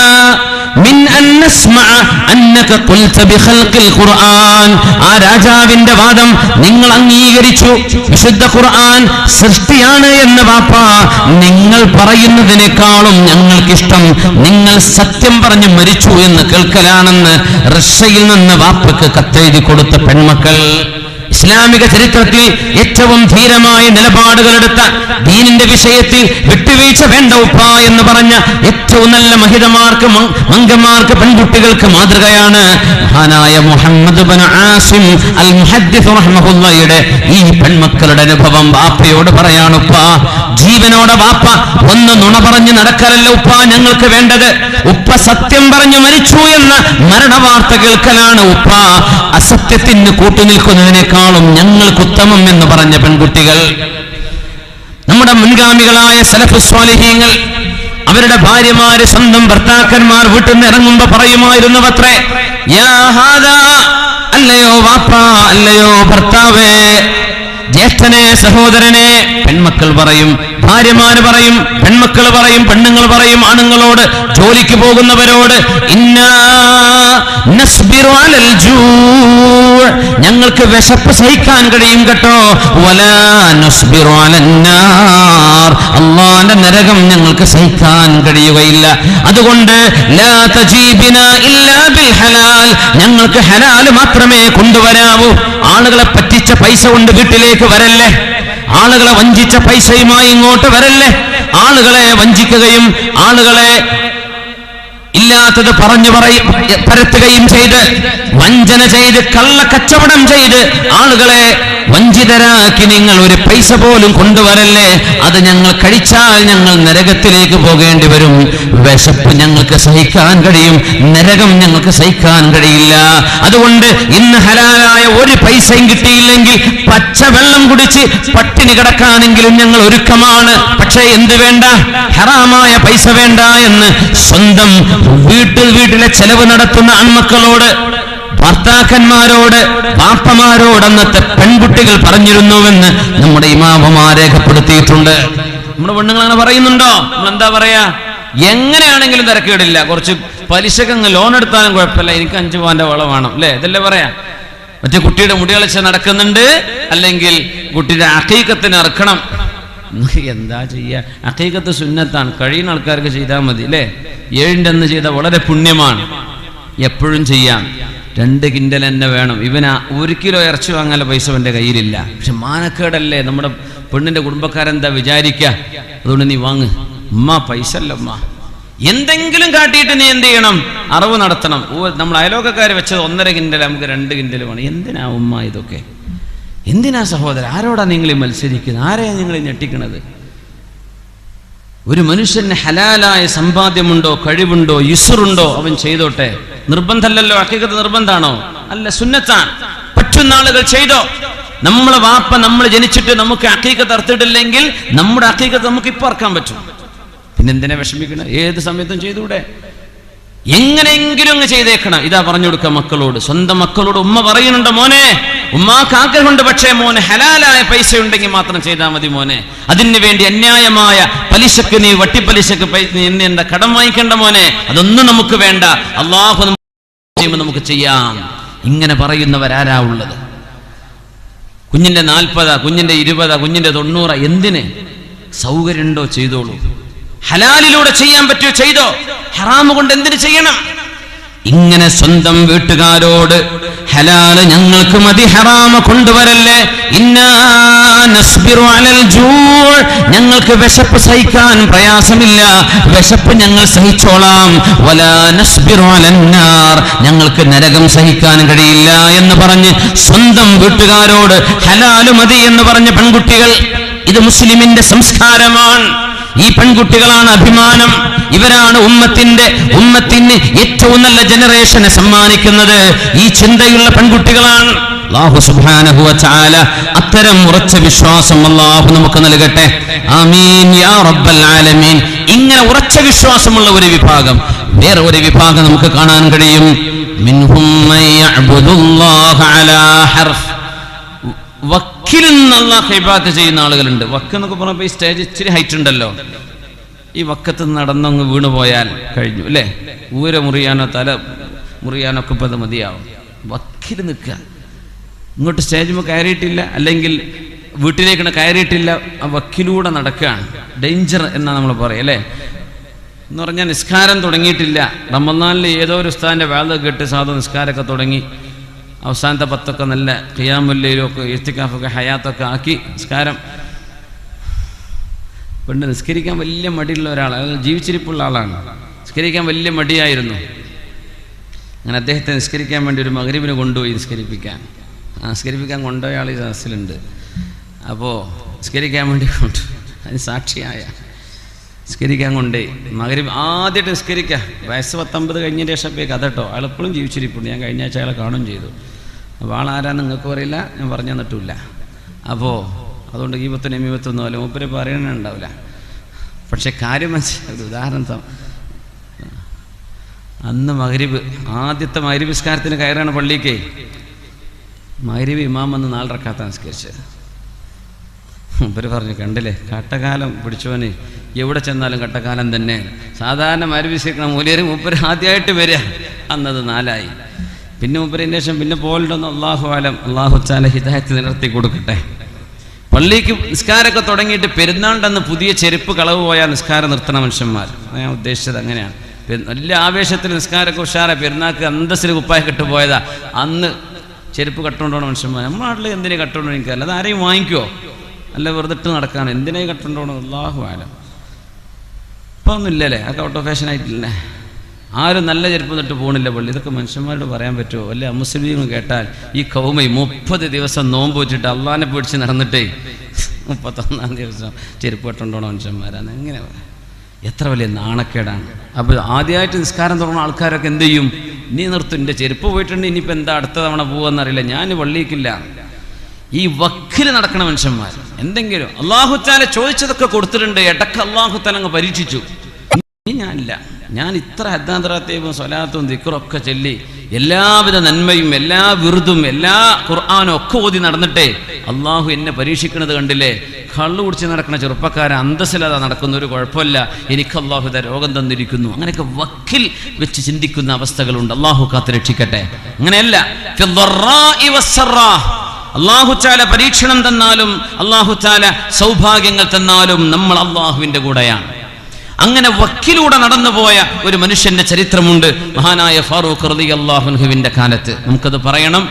മിൻ അൻ നസ്മഅ അന്നക ഖുൽത ബിഖൽഖിൽ ഖുർആൻ. ആ രാജാവിന്റെ വാദം നിങ്ങൾ അംഗീകരിച്ചു, വിശുദ്ധ ഖുർആൻ സൃഷ്ടിയാണ് എന്ന് വാപ്പ നിങ്ങൾ പറയുന്നതിനേക്കാളും ഞങ്ങൾക്കിഷ്ടം നിങ്ങൾ സത്യം പറഞ്ഞ് മരിച്ചു എന്ന് കേൾക്കലാണെന്ന് റഷ്യയിൽ നിന്ന് വാപ്പയ്ക്ക് കത്തെഴുതി കൊടുത്ത പെൺമക്കൾ. ഇസ്ലാമിക ചരിത്രത്തിൽ ഏറ്റവും ധീരമായ നിലപാടുകളെടുത്ത, ദീനിന്റെ വിഷയത്തിൽ വിട്ടുവീഴ്ച വേണ്ട ഉപ്പ എന്ന് പറഞ്ഞ ഏറ്റവും നല്ല മഹിതമാർക്ക്, മംഗമാർക്ക്, പെൺകുട്ടികൾക്ക് മാതൃകയാണ് മഹാനായ മുഹമ്മദ് ഇബ്നു ആസിം അൽ മുഹദ്ദിസ് റഹ്മഹുല്ലാഹയുടെ ഈ പെൺമക്കളുടെ അനുഭവം വാപ്പയോട് പറയാനുപ്പ. ജീവനോടെ വാപ്പ ഒന്ന് നുണ പറഞ്ഞ് നടക്കലല്ല ഉപ്പ ഞങ്ങൾക്ക് വേണ്ടത്. ഉപ്പ സത്യം പറഞ്ഞു മരിച്ചു എന്ന മരണവാർത്ത കേൾക്കലാണ് ഉപ്പ. അസത്യത്തിന് കൂട്ടുനിൽക്കുന്നതിനേക്കാളും ഞങ്ങൾക്ക് ഉത്തമം എന്ന് പറഞ്ഞ പെൺകുട്ടികൾ. നമ്മുടെ മുൻഗാമികളായ സലഫുസ് സ്വാലിഹീങ്ങൾ അവരുടെ ഭാര്യമാര്, സ്വന്തം ഭർത്താക്കന്മാർ വീട്ടിൽ നിന്ന് ഇറങ്ങുമ്പോ പറയുമായിരുന്നുവത്രേ, യാ ഹാദാ, അല്ലയോ വാപ്പ, അല്ലയോ ഭർത്താവേ, ജ്യേഷ്ഠനെ, സഹോദരനെ. പെൺമക്കൾ പറയും, ഭാര്യമാര് പറയും, പെൺമക്കൾ പറയും, പെണ്ണുങ്ങൾ പറയും ആണുങ്ങളോട്, ജോലിക്ക് പോകുന്നവരോട്, ഇന്നാ നസ്ബിറു അലൽ ജൂ, ഞങ്ങൾക്ക് വിശപ്പ് സഹിക്കാൻ കഴിയും കേട്ടോ, വലാ നസ്ബിറു അലന്നാർ, അല്ലാഹുവിന്റെ നരകം ഞങ്ങൾക്ക് സഹിക്കാൻ കഴിയുകയില്ല. അതുകൊണ്ട് ലാ തജീബിനാ ഇല്ലാ ബിൽ ഹലാൽ, ഞങ്ങൾക്ക് ഹലാൽ മാത്രമേ കൊണ്ടുവരാവൂ. ആളുകളെ പറ്റിച്ച പൈസ കൊണ്ട് വീട്ടിലേക്ക് വരല്ലേ, ആളുകളെ വഞ്ചിച്ച പൈസയുമായി ഇങ്ങോട്ട് വരല്ലേ. ആളുകളെ വഞ്ചിക്കുകയും ആളുകളെ ഇല്ലാത്തത് പറഞ്ഞു പരത്തുകയും ചെയ്ത്, വഞ്ചന ചെയ്ത്, കള്ളക്കച്ചവടം ചെയ്ത് ആളുകളെ വഞ്ചിതരാക്കി നിങ്ങൾ ഒരു പൈസ പോലും കൊണ്ടുവരല്ലേ. അത് ഞങ്ങൾ കഴിച്ചാൽ ഞങ്ങൾ നരകത്തിലേക്ക് പോകേണ്ടി വരും. വിശപ്പ് ഞങ്ങൾക്ക് സഹിക്കാൻ കഴിയും, നരകം ഞങ്ങൾക്ക് സഹിക്കാൻ കഴിയില്ല. അതുകൊണ്ട് ഇന്ന് ഹലാലായ ഒരു പൈസയും കിട്ടിയില്ലെങ്കിൽ പച്ചവെള്ളം കുടിച്ച് പട്ടിണി കിടക്കാനെങ്കിലും ഞങ്ങൾ ഒരുക്കമാണ്. പക്ഷേ എന്ത് വേണ്ട, ഹറാമായ പൈസ വേണ്ട എന്ന് സ്വന്തം വീട്ടിലെ ചെലവ് നടത്തുന്ന ആൺമക്കളോട്, ഭർത്താക്കന്മാരോട്, പാപ്പമാരോട് അന്നത്തെ പെൺകുട്ടികൾ പറഞ്ഞിരുന്നുവെന്ന് നമ്മുടെ ഇമാമമാർ രേഖപ്പെടുത്തിയിട്ടുണ്ട്. നമ്മുടെ പെണ്ണുങ്ങൾ അങ്ങനെ പറയുന്നുണ്ടോ? നമ്മൾ എന്താ പറയാ, എങ്ങനെയാണെങ്കിലും തിരക്കേടില്ല, കുറച്ച് പലിശക്കങ്ങ് ലോൺ എടുത്താലും കുഴപ്പമില്ല, എനിക്ക് 5 പവന്റെ വള വേണം, അല്ലേ? ഇതല്ലേ പറയാ. മറ്റേ കുട്ടിയുടെ മുടികളച്ച നടക്കുന്നുണ്ട്, അല്ലെങ്കിൽ കുട്ടിയുടെ അഖീഖത്തിന് ഇറക്കണം. എന്താ ചെയ്യാ, അഖീഖത്ത് സുന്നത്താണ്, കഴിയുന്ന ആൾക്കാർക്ക് ചെയ്താൽ മതി, അല്ലേ? 7 അന്ന് ചെയ്താൽ വളരെ പുണ്യമാണ്, എപ്പോഴും ചെയ്യാം. 2 കിൻഡൽ തന്നെ വേണം. ഇവന് 1 കിലോ ഇറച്ചി വാങ്ങാനുള്ള പൈസ അവൻ്റെ കയ്യിലില്ല. പക്ഷെ മാനക്കേടല്ലേ, നമ്മുടെ പെണ്ണിന്റെ കുടുംബക്കാരെന്താ വിചാരിക്കുക? അതുകൊണ്ട് നീ വാങ്ങ്. ഉമ്മ പൈസ അല്ല ഉമ്മ, എന്തെങ്കിലും കാട്ടിയിട്ട് നീ എന്ത് ചെയ്യണം, അറിവ് നടത്തണം. നമ്മൾ അയലോക്കക്കാർ വെച്ചത് 1.5 കിൻഡൽ, നമുക്ക് 2 കിൻഡൽ വേണം. എന്തിനാ ഉമ്മ ഇതൊക്കെ? എന്തിനാ സഹോദരൻ? ആരോടാ നിങ്ങൾ മത്സരിക്കുന്നത്? ആരെയാ നിങ്ങൾ ഞെട്ടിക്കണത്? ഒരു മനുഷ്യന് ഹലാലായ സമ്പാദ്യമുണ്ടോ, കഴിവുണ്ടോ, യുസ്റുണ്ടോ, അവൻ ചെയ്തോട്ടെ. നിർബന്ധമല്ലല്ലോ. അഖീഖത്ത് നിർബന്ധാണോ? അല്ല, സുന്നത്താണ്. പറ്റുന്ന ആളുകൾ ചെയ്തോ. നമ്മളെ വാപ്പ നമ്മൾ ജനിച്ചിട്ട് നമുക്ക് അഖീഖത്ത് അർത്തിട്ടില്ലെങ്കിൽ നമ്മുടെ അഖീഖത്ത് നമുക്ക് ഇപ്പൊ അറക്കാൻ പറ്റും. പിന്നെന്തിനാ വിഷമിക്കണം? ഏത് സമയത്തും ചെയ്തൂടെ? എങ്ങനെയെങ്കിലും അങ്ങ് ചെയ്തേക്കണം. ഇതാ പറഞ്ഞു കൊടുക്കുക മക്കളോട്, സ്വന്തം മക്കളോട്. ഉമ്മ പറയുന്നുണ്ട്, മോനെ, ഉമ്മാക്ക് ആഗ്രഹമുണ്ട്, പക്ഷേ മോനെ ഹലാലായ പൈസ ഉണ്ടെങ്കിൽ മാത്രം ചെയ്താൽ മതി മോനെ. അതിന് വേണ്ടി അന്യായമായ പലിശക്ക്, നീ വട്ടിപ്പലിശക്ക് എന്നെ എന്താ കടം വാങ്ങിക്കേണ്ട മോനെ, അതൊന്നും നമുക്ക് വേണ്ട. അള്ളാഹു നമുക്ക് ചെയ്യാം. ഇങ്ങനെ പറയുന്നവരാരാ ഉള്ളത്? കുഞ്ഞിന്റെ 40, കുഞ്ഞിന്റെ 20, കുഞ്ഞിന്റെ 90, എന്തിന്? സൗകര്യമുണ്ടോ ചെയ്തോളൂ. ഹലാലിലൂടെ ചെയ്യാൻ പറ്റുമോ ചെയ്തോ. ഹറാമ് കൊണ്ട് എന്തിനു ചെയ്യണം? ഇങ്ങനെ സ്വന്തം വീട്ടുകാരോട് ഹലാല് ഞങ്ങൾക്ക് മതി, ഹറാമ് കൊണ്ടുവരല്ലേ. ഇന്നാ നസ്ബിറു അലൽ ജൂ, ഞങ്ങൾക്ക് വിശപ്പ് സഹിക്കാൻ പ്രയാസമില്ല, വിശപ്പ് ഞങ്ങൾ സഹിച്ചോളാം. വലാ നസ്ബിറു അലന്നാർ, ഞങ്ങൾക്ക് നരകം സഹിക്കാൻ കഴിയില്ല എന്ന് പറഞ്ഞ് സ്വന്തം വീട്ടുകാരോട് ഹലാല് മതി എന്ന് പറഞ്ഞ പെൺകുട്ടികൾ. ഇത് മുസ്ലിമിന്റെ സംസ്കാരമാണ്. ഈ പെൺകുട്ടികളാണ് അഭിമാനം. ഇവരാണ് ഉമ്മത്തിന് ഏറ്റവും നല്ല ജനറേഷനെ സമ്മാനിക്കുന്നത്. ഈ ചിന്തയുള്ള പെൺകുട്ടികളാണ്. അല്ലാഹു സുബ്ഹാനഹു വ തആല അത്തരം ഉറച്ച വിശ്വാസം അല്ലാഹു നമുക്ക് നൽകട്ടെ. ആമീൻ യാ റബ്ബൽ ആലമീൻ. ഇങ്ങനെ ഉറച്ച വിശ്വാസമുള്ള ഒരു വിഭാഗം, വേറെ ഒരു വിഭാഗം നമുക്ക് കാണാൻ കഴിയും. മിൻഹും മൻ യഅ്ബുദുല്ലാഹ അലാ ഹർഫ്. വക്കിൽ അല്ലാഹു ഇബാദത്ത് ചെയ്യുന്ന ആളുകളുണ്ട്. വക്ക് എന്നൊക്കെ പറഞ്ഞപ്പോൾ ഈ സ്റ്റേജ് ഇച്ചിരി ഹൈറ്റ് ഉണ്ടല്ലോ. ഈ വക്കത്ത് നടന്നങ്ങ് വീണുപോയാൽ കഴിഞ്ഞു അല്ലേ? ഊര മുറിയാനോ തല മുറിയാനോ ഒക്കെ ഇപ്പം അത് മതിയാവും. വക്കിൽ നിൽക്കുക, ഇങ്ങോട്ട് സ്റ്റേജിൽ കയറിയിട്ടില്ല, അല്ലെങ്കിൽ വീട്ടിലേക്കാണ് കയറിയിട്ടില്ല, ആ വക്കിലൂടെ നടക്കുകയാണ്. ഡേഞ്ചർ എന്നാ നമ്മൾ പറയും അല്ലേ? എന്ന് പറഞ്ഞാൽ നിസ്കാരം തുടങ്ങിയിട്ടില്ല. റമദാനിൽ ഏതോ ഒരു ഉസ്താദിൻ്റെ വാദം കേട്ട് സാധു നിസ്കാരമൊക്കെ തുടങ്ങി, അവസാനത്തെ 10 നല്ല ഖിയാമുല്ലയിലൊക്കെ ഇസ്തികാഫൊക്കെ ഹയാത്തൊക്കെ ആക്കി നിസ്കാരം. പണ്ട് നിസ്കരിക്കാൻ വലിയ മടിയുള്ള ഒരാൾ, അതായത് ജീവിച്ചിരിപ്പുള്ള ആളാണ്. നിസ്കരിക്കാൻ വലിയ മടിയായിരുന്നു. അങ്ങനെ അദ്ദേഹത്തെ നിസ്കരിക്കാൻ വേണ്ടി ഒരു മഗ്‌രിബിന് കൊണ്ടുപോയി നിസ്കരിപ്പിക്കാൻ. നിസ്കരിപ്പിക്കാൻ കൊണ്ടുപോയ ആൾ ഈ സദസ്സിലുണ്ട്. അപ്പോൾ നിസ്കരിക്കാൻ വേണ്ടി അതിന് സാക്ഷിയായ നിസ്കരിക്കാൻ കൊണ്ടേ മഗ്‌രിബ് ആദ്യമായിട്ട് നിസ്കരിക്കുക. വയസ്സ് 19 കഴിഞ്ഞതിന് ശേഷം കഥ കേട്ടോ. അയാൾ എപ്പോഴും ജീവിച്ചിരിപ്പുണ്ട്. ഞാൻ കഴിഞ്ഞ ആഴ്ച അയാളെ കാണുകയും ചെയ്തു. അപ്പോൾ ആളാരാന്ന് നിങ്ങൾക്ക് പറയില്ല, ഞാൻ പറഞ്ഞു തന്നിട്ടില്ല. അപ്പോൾ അതുകൊണ്ട് ഈ മീപത്തൊന്നും അല്ല, മൂപ്പര് പറയണുണ്ടാവില്ല. പക്ഷെ കാര്യം മനസ്സിലായി. ഒരു ഉദാഹരണം, അന്ന് മഗ്‌രിബ് ആദ്യത്തെ മഗ്‌രിബ് നിസ്കാരത്തിന് കയറാണ് പള്ളിക്ക്. മഗ്‌രിബ് ഇമാം വന്ന് 4 റക്അത്ത് നിസ്കരിച്ചത്. മൂപ്പര് പറഞ്ഞു, കണ്ടില്ലേ കട്ടകാലം പിടിച്ചവന് എവിടെ ചെന്നാലും കട്ടകാലം തന്നെ. സാധാരണ മഗ്‌രിബ് നിസ്കരിക്കണം മൂല്യര് മൂപ്പര് ആദ്യമായിട്ട് വരിക. അന്നത് 4 പിന്നെ മൂപ്പരിൻ്റെ ശേഷം പിന്നെ പോലുണ്ടെന്ന് അല്ലാഹു ആലം. അല്ലാഹു തആല ഹിദായത്ത് നിലർത്തി കൊടുക്കട്ടെ. പള്ളിക്ക് നിസ്കാരമൊക്കെ തുടങ്ങിയിട്ട് പെരുന്നാളിൻ്റെ പുതിയ ചെരുപ്പ് കളവ് പോയാൽ നിസ്കാരം നിർത്തണ മനുഷ്യന്മാർ. ഞാൻ ഉദ്ദേശിച്ചത് അങ്ങനെയാണ്. വലിയ ആവേശത്തിൽ നിസ്കാരമൊക്കെ ഉഷാറ, പെരുന്നാൾക്ക് അന്തസ്സിൽ കുപ്പായ കെട്ടുപോയതാ. അന്ന് ചെരുപ്പ് കട്ടുകൊണ്ടോണ മനുഷ്യന്മാർ. നമ്മുടെ നാട്ടിൽ എന്തിനാ കട്ടുകൊണ്ടോ എനിക്കല്ല. അത് ആരെയും വാങ്ങിക്കുമോ? അല്ല വെറുതെ ഇട്ട് നടക്കാണ്. എന്തിനായി കട്ടുകൊണ്ടോണോ? അല്ലാഹു ആലം. ഇപ്പം ഒന്നും ഇല്ലല്ലേ, അതൊക്കെ ഔട്ട് ഓഫ് ഫാഷൻ ആയിട്ടില്ലേ? ആരും നല്ല ചെരുപ്പ് തൊട്ട് പോകണില്ല പള്ളി. ഇതൊക്കെ മനുഷ്യന്മാരോട് പറയാൻ പറ്റുമോ? അല്ലെ അമുസ്ലിം കേട്ടാൽ ഈ കൗമ 30 ദിവസം നോമ്പ് വെച്ചിട്ട് അള്ളാഹിനെ പിടിച്ച് നടന്നിട്ടേ 31-ാം ദിവസം ചെരുപ്പ് കെട്ടുകൊണ്ടോണോ മനുഷ്യന്മാരാണ്. എങ്ങനെ പറയാം? എത്ര വലിയ നാണക്കേടാണ്. അപ്പോൾ ആദ്യമായിട്ട് നിസ്കാരം തുടങ്ങുന്ന ആൾക്കാരൊക്കെ എന്ത് ചെയ്യും? നീ നിർത്തും, എൻ്റെ ചെരുപ്പ് പോയിട്ടുണ്ട്, ഇനിയിപ്പോൾ എന്താ അടുത്ത തവണ പോവാന്നറിയില്ല, ഞാൻ പള്ളിക്കില്ല. ഈ വക്കിൽ നടക്കണ മനുഷ്യന്മാർ എന്തെങ്കിലും അല്ലാഹു തആല ചോദിച്ചതൊക്കെ കൊടുത്തിട്ടുണ്ട്. ഇടക്ക് അല്ലാഹു തആല അങ്ങ് പരീക്ഷിച്ചു. ഞാനില്ല, ഞാൻ ഇത്ര ഹദ്ദാന്തറാത്തേവും സ്വലാത്തും ദിക്റൊക്കെ ചൊല്ലി എല്ലാവിധ നന്മയും എല്ലാ വിറുതും എല്ലാ ഖുർആനും ഒക്കെ ഓതി നടന്നിട്ടേ അള്ളാഹു എന്നെ പരീക്ഷിക്കുന്നത് കണ്ടില്ലേ? കള്ളു കുടിച്ച് നടക്കുന്ന ചെറുപ്പക്കാരെ അന്തസ്സില്ലാതെ നടക്കുന്ന ഒരു കുഴപ്പമില്ല, എനിക്ക് അള്ളാഹു രോഗം തന്നിരിക്കുന്നു. അങ്ങനെയൊക്കെ വക്കിൽ വെച്ച് ചിന്തിക്കുന്ന അവസ്ഥകളുണ്ട്. അള്ളാഹു കാത്ത് രക്ഷിക്കട്ടെ. അങ്ങനെയല്ല, അള്ളാഹു തആല പരീക്ഷണം തന്നാലും അള്ളാഹു തആല സൗഭാഗ്യങ്ങൾ തന്നാലും നമ്മൾ അള്ളാഹുവിൻ്റെ കൂടെയാണ്. അങ്ങനെ വക്കിലൂടെ നടന്നുപോയ ഒരു മനുഷ്യന്റെ ചരിത്രമുണ്ട്. മഹാനായ ഫാറൂഖ് റളിയല്ലാഹു അൻഹുവിന്റെ കാലത്ത്. നമുക്കത് പറയണം.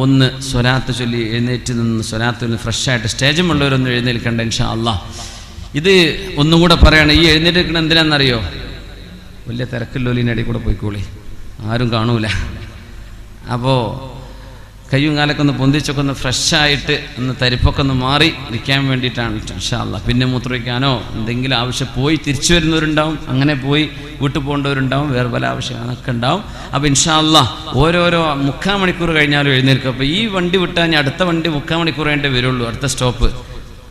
ഒന്ന് സ്വലാത്ത് ചൊല്ലി എഴുന്നേറ്റ് നിന്ന് സ്വലാത്ത് ഫ്രഷായിട്ട് സ്റ്റേജുമുള്ളവരൊന്നും എഴുന്നേൽക്കണ്ട ഇൻഷാ അല്ലാഹ്. ഇത് ഒന്നും കൂടെ പറയണം. ഈ എഴുന്നേൽക്കണം എന്തിനാണെന്നറിയോ? വലിയ തിരക്കില്ലോലിനടി കൂടെ പോയിക്കോളി, ആരും കാണൂല. അപ്പോൾ കയ്യും കാലൊക്കെ ഒന്ന് പൊന്തിച്ചൊക്കെ ഒന്ന് ഫ്രഷായിട്ട് ഒന്ന് തരിപ്പൊക്കെ ഒന്ന് മാറി ഇരിക്കാൻ വേണ്ടിയിട്ടാണ് ഇൻഷാ അല്ലാഹ്. പിന്നെ മൂത്രമൊഴിക്കാനോ എന്തെങ്കിലും ആവശ്യം പോയി തിരിച്ചു വരുന്നവരുണ്ടാവും, അങ്ങനെ പോയി വീട്ടിൽ പോകേണ്ടവരുണ്ടാവും, വേറെ പല ആവശ്യങ്ങളൊക്കെ ഉണ്ടാവും. അപ്പോൾ ഇൻഷാ അല്ലാഹ് ഓരോരോ 3/4 മണിക്കൂർ കഴിഞ്ഞാലും എഴുന്നേൽക്കും. അപ്പോൾ ഈ വണ്ടി വിട്ടാൽ ഞാൻ അടുത്ത വണ്ടി 3/4 മണിക്കൂർ കഴിഞ്ഞിട്ടേ വരുള്ളൂ, അടുത്ത സ്റ്റോപ്പ്.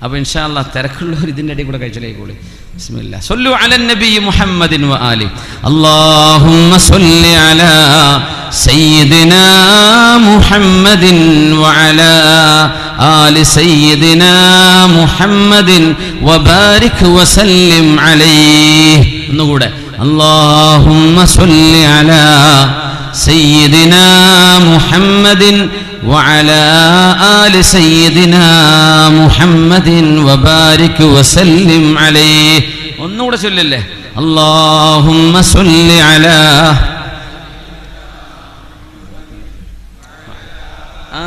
അപ്പോൾ ഇൻഷാ അല്ലാഹ് തിരക്കുള്ളവർ ഇതിൻ്റെ ഇടയിൽ കൂടെ കഴിച്ചിലേക്കോളി. ബിസ്മില്ലാ സ്വല്ലു അലൻ നബി മുഹമ്മദിൻ വ ആലി. അല്ലാഹുമ്മ സ്വല്ലി അലാ സയ്യിദിനാ മുഹമ്മദിൻ വ അലാ ആലി സയ്യിദിനാ മുഹമ്മദിൻ വ ബാരിക് വ സല്ലിം അലൈഹി. ഒന്നുകൂടെ, അല്ലാഹുമ്മ സ്വല്ലി അലാ സയ്യിദിനാ മുഹമ്മദിൻ وعلى آل سيدنا محمد وبارك وسلم عليه. ഒന്നുകൂടെ ചൊല്ലില്ലേ? اللهم صل على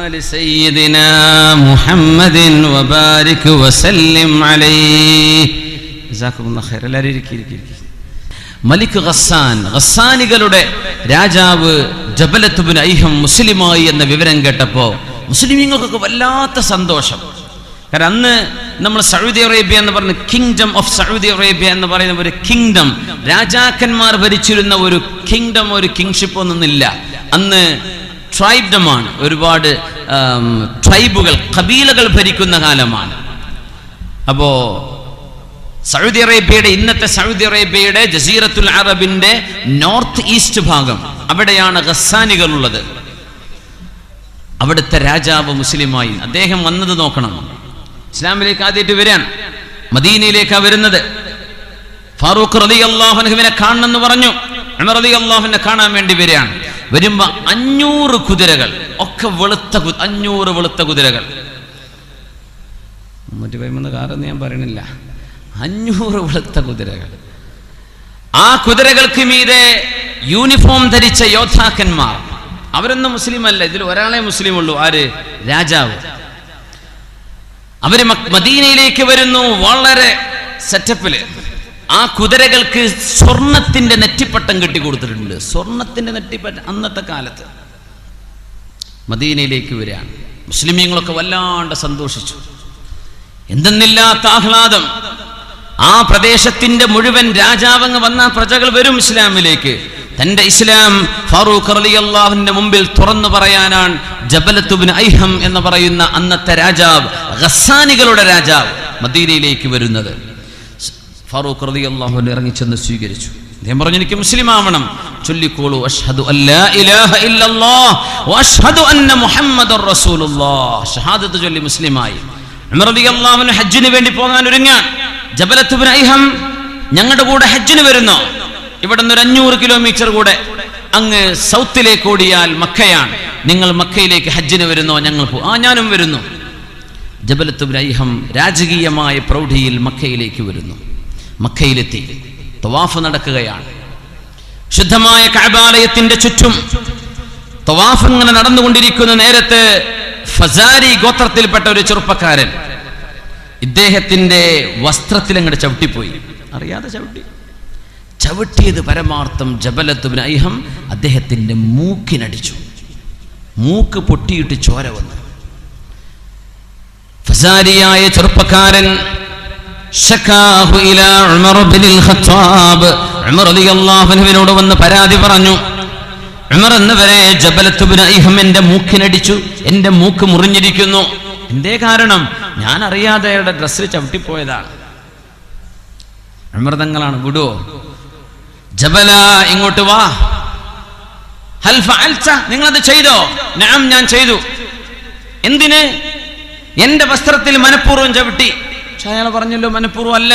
آل سيدنا محمد وبارك وسلم عليه. جزاكم الله خير. എല്ലാവരും ഇരിക്കുക. മലിക് ഗസ്സാൻ, ഗസ്സാനികളുടെ രാജാവ് ജബലത്ത് ഇബ്നു ഐഹം മുസ്ലിമായി എന്ന വിവരം കേട്ടപ്പോൾ മുസ്ലിമീങ്ങൾക്കൊക്കെ വല്ലാത്ത സന്തോഷം. കാരണം അന്ന് നമ്മൾ സൗദി അറേബ്യ എന്ന് പറഞ്ഞ കിങ്ഡം ഓഫ് സൗദി അറേബ്യ എന്ന് പറയുന്ന ഒരു കിങ്ഡം, രാജാക്കന്മാർ ഭരിച്ചിരുന്ന ഒരു കിങ്ഡം, ഒരു കിങ്ഷിപ്പ് ഒന്നുമില്ല. അന്ന് ട്രൈബ്ഡമാണ്, ഒരുപാട് ട്രൈബുകൾ, കബീലകൾ ഭരിക്കുന്ന കാലമാണ്. അപ്പോ സൗദി അറേബ്യയുടെ, ഇന്നത്തെ സൗദി അറേബ്യയുടെ ജസീറത്തുൽ അറബിന്റെ നോർത്ത് ഈസ്റ്റ് ഭാഗം, അവിടെയാണ് ഗസ്സാനികൾ ഉള്ളത്. അവിടുത്തെ രാജാവ് മുസ്ലിമായി. അദ്ദേഹം വന്നത് നോക്കണം, ഇസ്ലാമിലേക്ക് ആദ്യമായിട്ട് വരാൻ മദീനയിലേക്കാണ് വരുന്നത്. ഫാറൂഖ് റളിയല്ലാഹു അൻഹുവിനെ കാണണമെന്ന് പറഞ്ഞു. ഉമർ റളിയല്ലാഹു അൻഹുവിനെ കാണാൻ വേണ്ടി വരികയാണ്. വരുമ്പോ 500 കുതിരകൾ, ഒക്കെ 500 വെളുത്ത കുതിരകൾ. മറ്റു പറയുന്ന കാറെന്ന് ഞാൻ പറയണില്ല, 500 വെളുത്ത കുതിരകൾ. ആ കുതിരകൾക്ക് മീതെ യൂണിഫോം ധരിച്ച യോദ്ധാക്കന്മാർ. അവരൊന്നും മുസ്ലിം അല്ല, ഇതിൽ ഒരാളെ മുസ്ലിം ഉള്ളൂ. ആര്? രാജാവ്. അവര് മദീനയിലേക്ക് വരുന്നു വളരെ സെറ്റപ്പില്. ആ കുതിരകൾക്ക് സ്വർണത്തിന്റെ നെറ്റിപ്പട്ടം കെട്ടിക്കൊടുത്തിട്ടുണ്ട്. സ്വർണത്തിന്റെ നെറ്റിപ്പട്ടം അന്നത്തെ കാലത്ത്. മദീനയിലേക്ക് വരികയാണ്. മുസ്ലിമീങ്ങളൊക്കെ വല്ലാണ്ട് സന്തോഷിച്ചു. എന്തെന്നില്ലാത്ത ആഹ്ലാദം. ആ പ്രദേശത്തിന്റെ മുഴുവൻ രാജാവങ്ങ് വന്ന പ്രജകൾ വരും ഇസ്ലാമിലേക്ക്. തന്റെ ഇസ്ലാം ഫാറൂഖ് റളിയല്ലാഹുവിന്റെ മുമ്പിൽ തുറന്നു പറയാനാണ് ജബലത്ത് ഇബ്നു ഐഹം എന്ന് പറയുന്ന അന്നത്തെ രാജാവ്, ഗസ്സാനികളുടെ രാജാവ്, മദീനയിലേക്ക് വരുന്നത്. ഫാറൂഖ് റളിയല്ലാഹു അൻഹു ഇറങ്ങിച്ചെന്ന് സ്വീകരിച്ചു. അദ്ദേഹം പറഞ്ഞു, എനിക്ക് മുസ്ലിം ആവണം. ചൊല്ലിക്കോളൂ, അഷ്ഹദു അല്ലാ ഇലാഹ ഇല്ലല്ലാഹ് വഅഷ്ഹദു അന്ന മുഹമ്മദർ റസൂലുള്ളാഹ്. ഷഹാദത്ത് ചൊല്ലി മുസ്ലിമായി. ഉമർ റളിയല്ലാഹു അൻഹു ഹജ്ജിന് വേണ്ടി പോകാൻ ഒരുങ്ങാൻ. ജബലത്ത് ഇബ്നു ഐഹം, ഞങ്ങളുടെ കൂടെ ഹജ്ജിന് വരുന്നോ? ഇവിടെ നിന്ന് 500 കിലോമീറ്റർ കൂടെ അങ്ങ് സൗത്തിലേക്ക് ഓടിയാൽ മക്കയാണ്. നിങ്ങൾ മക്കയിലേക്ക് ഹജ്ജിന് വരുന്നോ? ഞങ്ങൾ ഞാനും വരുന്നു. ജബലത്ത് ഇബ്നു ഐഹം രാജകീയമായ പ്രൗഢിയിൽ മക്കയിലേക്ക് വരുന്നു. മക്കയിലെത്തി തവാഫ് നടക്കുകയാണ്. ശുദ്ധമായ കഅബാലയത്തിന്റെ ചുറ്റും തവാഫ് ഇങ്ങനെ നടന്നുകൊണ്ടിരിക്കുന്ന നേരത്ത് ഫസാരി ഗോത്രത്തിൽപ്പെട്ട ഒരു ചെറുപ്പക്കാരൻ ഇദ്ദേഹത്തിന്റെ വസ്ത്രത്തിൽ അങ്ങോട്ട് ചവിട്ടിപ്പോയി. അറിയാതെ ചവിട്ടിയത് പരമാർത്ഥം ജബലത്ത് ഇബ്നു ഐഹം അദ്ദേഹത്തിന്റെ മൂക്കിനടിച്ചു. മൂക്ക് പൊട്ടിയിട്ട് ചോര വന്നു. ഫസാരിയായ ചെറുപ്പക്കാരൻ ശകാഹു ഇലാ ഉമർ ഇബ്നുൽ ഖത്താബ്, ഉമർ റളിയല്ലാഹു അൻഹുവിനോട് വന്ന് പരാതി പറഞ്ഞു. ഉമർ എന്നവരെ, ജബലത്ത് ഇബ്നു ഐഹം എന്റെ മൂക്കിനടിച്ചു, എന്റെ മൂക്ക് മുറിഞ്ഞിരിക്കുന്നു. എന്തേ കാരണം? ഞാൻ അറിയാതെ അയാളുടെ ഡ്രസ്സിൽ ചവിട്ടിപ്പോയതാണ്. ഉമർ തങ്ങളാണ്, വിടുവോ? ജബല, ഇങ്ങോട്ട് വാ. ഹൽ ഫഅൽത, നിങ്ങളത് ചെയ്തോ? നഅം, ഞാൻ ചെയ്തു. എന്തിന്? എന്റെ വസ്ത്രത്തിൽ മനഃപൂർവ്വം ചവിട്ടി. പക്ഷെ അയാൾ പറഞ്ഞല്ലോ മനഃപൂർവ്വം അല്ല.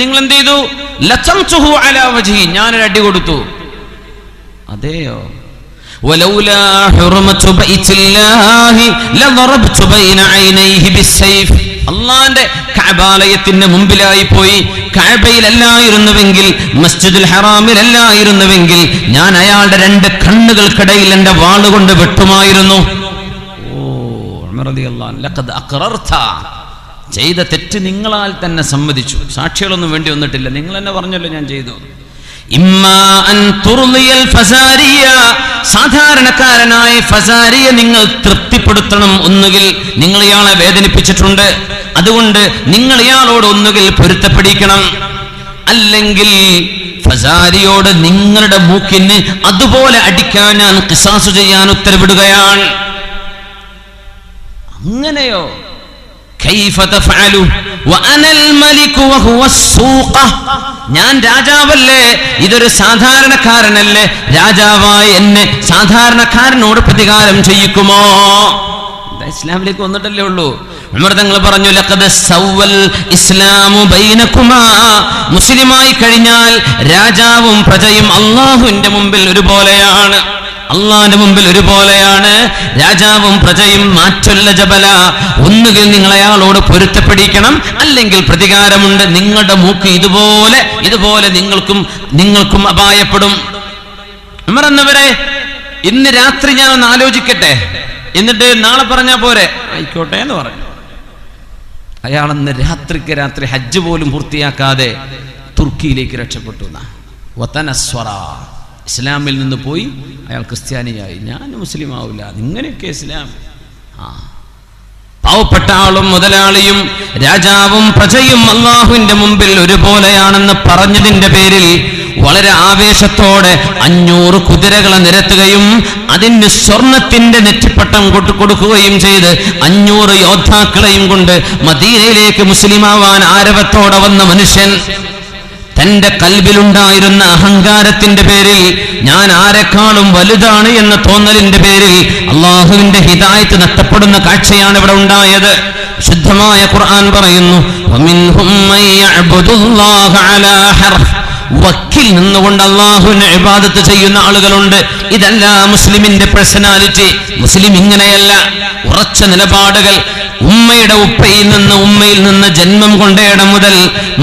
നിങ്ങൾ എന്ത് ചെയ്തു? ലതംതുഹു അലാ വജ്ഹി, ഞാനൊരു അടി കൊടുത്തു. അതെയോ? വലൗലാ ഹുർമതു ബൈത്തില്ലാഹി ലദറബ്തു ബൈന ഐനൈഹി ബിസ്സൈഫ്. അല്ലാഹുവിന്റെ കഅബാലയത്തിന്റെ മുമ്പിലായി പോയി, കഅബയിലല്ലായിരുന്നുവെങ്കിൽ, മസ്ജിദുൽ ഹറാമിലല്ലായിരുന്നുവെങ്കിൽ ഞാൻ അയാളുടെ 2 കണ്ണുകൾക്കിടയിൽ എന്റെ വാളുകൊണ്ട് വെട്ടുമായിരുന്നു. ഓ ഉമർ റളിയല്ലാഹു അൻഹു, ലഖദ് അഖറർത, ചെയ്ത തെറ്റ് നിങ്ങളാൽ തന്നെ സമ്മതിച്ചു. സാക്ഷികളൊന്നും വേണ്ടി വന്നിട്ടില്ല, നിങ്ങൾ തന്നെ പറഞ്ഞല്ലോ ഞാൻ ചെയ്തു. ഇമ്മാ അൻ തുർദിയൽ ഫസാരിയ, സാധാരണക്കാരനായ ഫസാരിയെ നിങ്ങൾ തൃപ്തിപ്പെടുത്തണം. ഒന്നുകിൽ നിങ്ങൾ ഇയാളെ വേദനിപ്പിച്ചിട്ടുണ്ട്, അതുകൊണ്ട് നിങ്ങൾ ഇയാളോട് ഒന്നുകിൽ പൊരുത്തപ്പെടിക്കണം, അല്ലെങ്കിൽ ഫസാരിയോട് നിങ്ങളുടെ മൂക്കിന് അതുപോലെ അടിക്കാൻ ഞാൻ ഖിസാസ് ചെയ്യാൻ ഉത്തരവിടുകയാണ്. അങ്ങനെയോ? ഞാൻ രാജാവല്ലേ, ഇതൊരു സാധാരണക്കാരനല്ലേ, രാജാവായ എന്നെ സാധാരണക്കാരനോട് പ്രതികാരം ചെയ്യിക്കുമോ? ഇസ്ലാമിലേക്ക് വന്നിട്ടല്ലേ ഉള്ളൂ. ഉമർ തങ്ങൾ പറഞ്ഞു, ലഖദ് സവ്വൽ ഇസ്ലാമു ബൈനകുമാ, മുസ്ലിമായി കഴിഞ്ഞാൽ രാജാവും പ്രജയും അല്ലാഹുവിന്റെ മുമ്പിൽ ഒരുപോലെയാണ്. അള്ളാന്റെ മുമ്പിൽ ഒരുപോലെയാണ് രാജാവും പ്രജയും. മാറ്റല്ല ജബല, ഒന്നുകിൽ നിങ്ങൾ അയാളോട് പൊരുത്തപ്പെടിക്കണം, അല്ലെങ്കിൽ പ്രതികാരമുണ്ട്. നിങ്ങളുടെ മൂക്ക് ഇതുപോലെ നിങ്ങൾക്കും അപായപ്പെടും. ഉമർ എന്നവരെ, ഇന്ന് രാത്രി ഞാൻ ഒന്ന് ആലോചിക്കട്ടെ, എന്നിട്ട് നാളെ പറഞ്ഞാ പോരെ? ആയിക്കോട്ടെ എന്ന് പറഞ്ഞു. അയാളന്ന് രാത്രിക്ക് രാത്രി ഹജ്ജ് പോലും പൂർത്തിയാക്കാതെ തുർക്കിയിലേക്ക് രക്ഷപ്പെട്ടു. വതനസ്വറ, ഇസ്ലാമിൽ നിന്ന് പോയി അയാൾ ക്രിസ്ത്യാനിയായി. ഞാൻ മുസ്ലിം ആവില്ല, ഇങ്ങനെയൊക്കെ ഇസ്ലാം. പാവപ്പെട്ട ആളും മുതലാളിയും രാജാവും പ്രജയും അള്ളാഹുവിന്റെ മുമ്പിൽ ഒരുപോലെയാണെന്ന് പറഞ്ഞതിന്റെ പേരിൽ വളരെ ആവേശത്തോടെ 500 കുതിരകളെ നിരത്തുകയും അതിന് സ്വർണത്തിന്റെ നെറ്റിപ്പട്ടം കൊടുക്കുകയും ചെയ്ത് 500 യോദ്ധാക്കളെയും കൊണ്ട് മദീനയിലേക്ക് മുസ്ലിമാവാൻ ആരവത്തോടെ വന്ന മനുഷ്യൻ തന്റെ കൽബിലുണ്ടായിരുന്ന അഹങ്കാരത്തിന്റെ പേരിൽ ഞാൻ ആരെക്കാളും വലുതാണ് എന്ന തോന്നലിന്റെ പേരിൽ അള്ളാഹുവിന്റെ ഹിദായത്ത് നഷ്ടപ്പെടുന്ന കാഴ്ചയാണ് ഇവിടെ ഉണ്ടായത്. ശുദ്ധമായ ഖുർആൻ പറയുന്നു, വമിൻഹും മൻ യഅ്ബുദുല്ലാഹ അലാ ഹർഫ്, വക്കിൽ നിന്നുകൊണ്ട് അള്ളാഹുവിനെ ഇബാദത്ത് ചെയ്യുന്ന ആളുകളുണ്ട്. ഇതല്ല മുസ്ലിമിന്റെ പേഴ്സണാലിറ്റി. മുസ്ലിം ഇങ്ങനെയല്ല. ഉറച്ച നിലപാടുകൾ. ഉമ്മയുടെ ഉമ്മയിൽ നിന്ന് ജന്മം കൊണ്ടേടം മുതൽ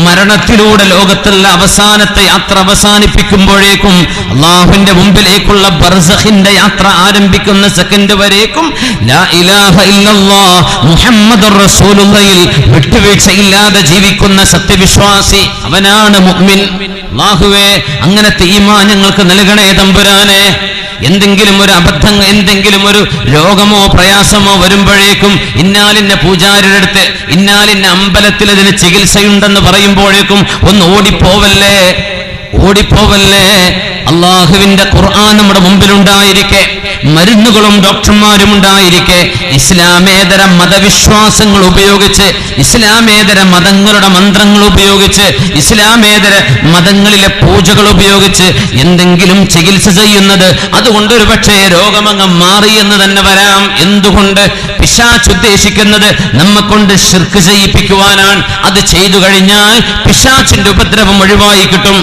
മരണത്തിലൂടെ ലോകത്തുള്ള അവസാനത്തെ യാത്ര അവസാനിപ്പിക്കുമ്പോഴേക്കും അള്ളാഹുവിന്റെ മുമ്പിലേക്കുള്ള ബർസഖിന്റെ യാത്ര ആരംഭിക്കുന്ന സെക്കൻഡ് വരേക്കും ലാ ഇലാഹ ഇല്ലല്ലാഹ് മുഹമ്മദുർ റസൂലുള്ളാഹിൽ വിട്ടുവീഴ്ചയില്ലാതെ ജീവിക്കുന്ന സത്യവിശ്വാസി അവനാണ് മുഅ്മിൻ. അല്ലാഹുവേ, അങ്ങനത്തെ ഈമാൻ ഞങ്ങൾക്ക് നൽകണേ തമ്പുരാനെ. എന്തെങ്കിലും ഒരു അബദ്ധം, എന്തെങ്കിലും ഒരു രോഗമോ പ്രയാസമോ വരുമ്പോഴേക്കും ഇന്നാലിന്ന പൂജാരിയുടെ അടുത്ത്, ഇന്നാലിന്ന അമ്പലത്തിൽ അതിന് ചികിത്സയുണ്ടെന്ന് പറയുമ്പോഴേക്കും ഒന്ന് ഓടിപ്പോവല്ലേ. അള്ളാഹുവിന്റെ ഖുർആൻ നമ്മുടെ മുമ്പിലുണ്ടായിരിക്കെ, മരുന്നുകളും ഡോക്ടർമാരും ഉണ്ടായിരിക്കെ, ഇസ്ലാമേതര മതവിശ്വാസങ്ങൾ ഉപയോഗിച്ച്, ഇസ്ലാമേതര മതങ്ങളുടെ മന്ത്രങ്ങൾ ഉപയോഗിച്ച്, ഇസ്ലാമേതര മതങ്ങളിലെ പൂജകൾ ഉപയോഗിച്ച് എന്തെങ്കിലും ചികിത്സ ചെയ്യുന്നത്, അതുകൊണ്ട് ഒരു പക്ഷേ രോഗമങ്ങ് മാറി എന്ന് തന്നെ വരാം. എന്തുകൊണ്ട്? പിശാച് ഉദ്ദേശിക്കുന്നത് നമ്മെ കൊണ്ട് ശിർക്ക് ചെയ്യിപ്പിക്കുവാനാണ്. അത് ചെയ്തു കഴിഞ്ഞാൽ പിശാചിന്റെ ഉപദ്രവം ഒഴിവായി കിട്ടും.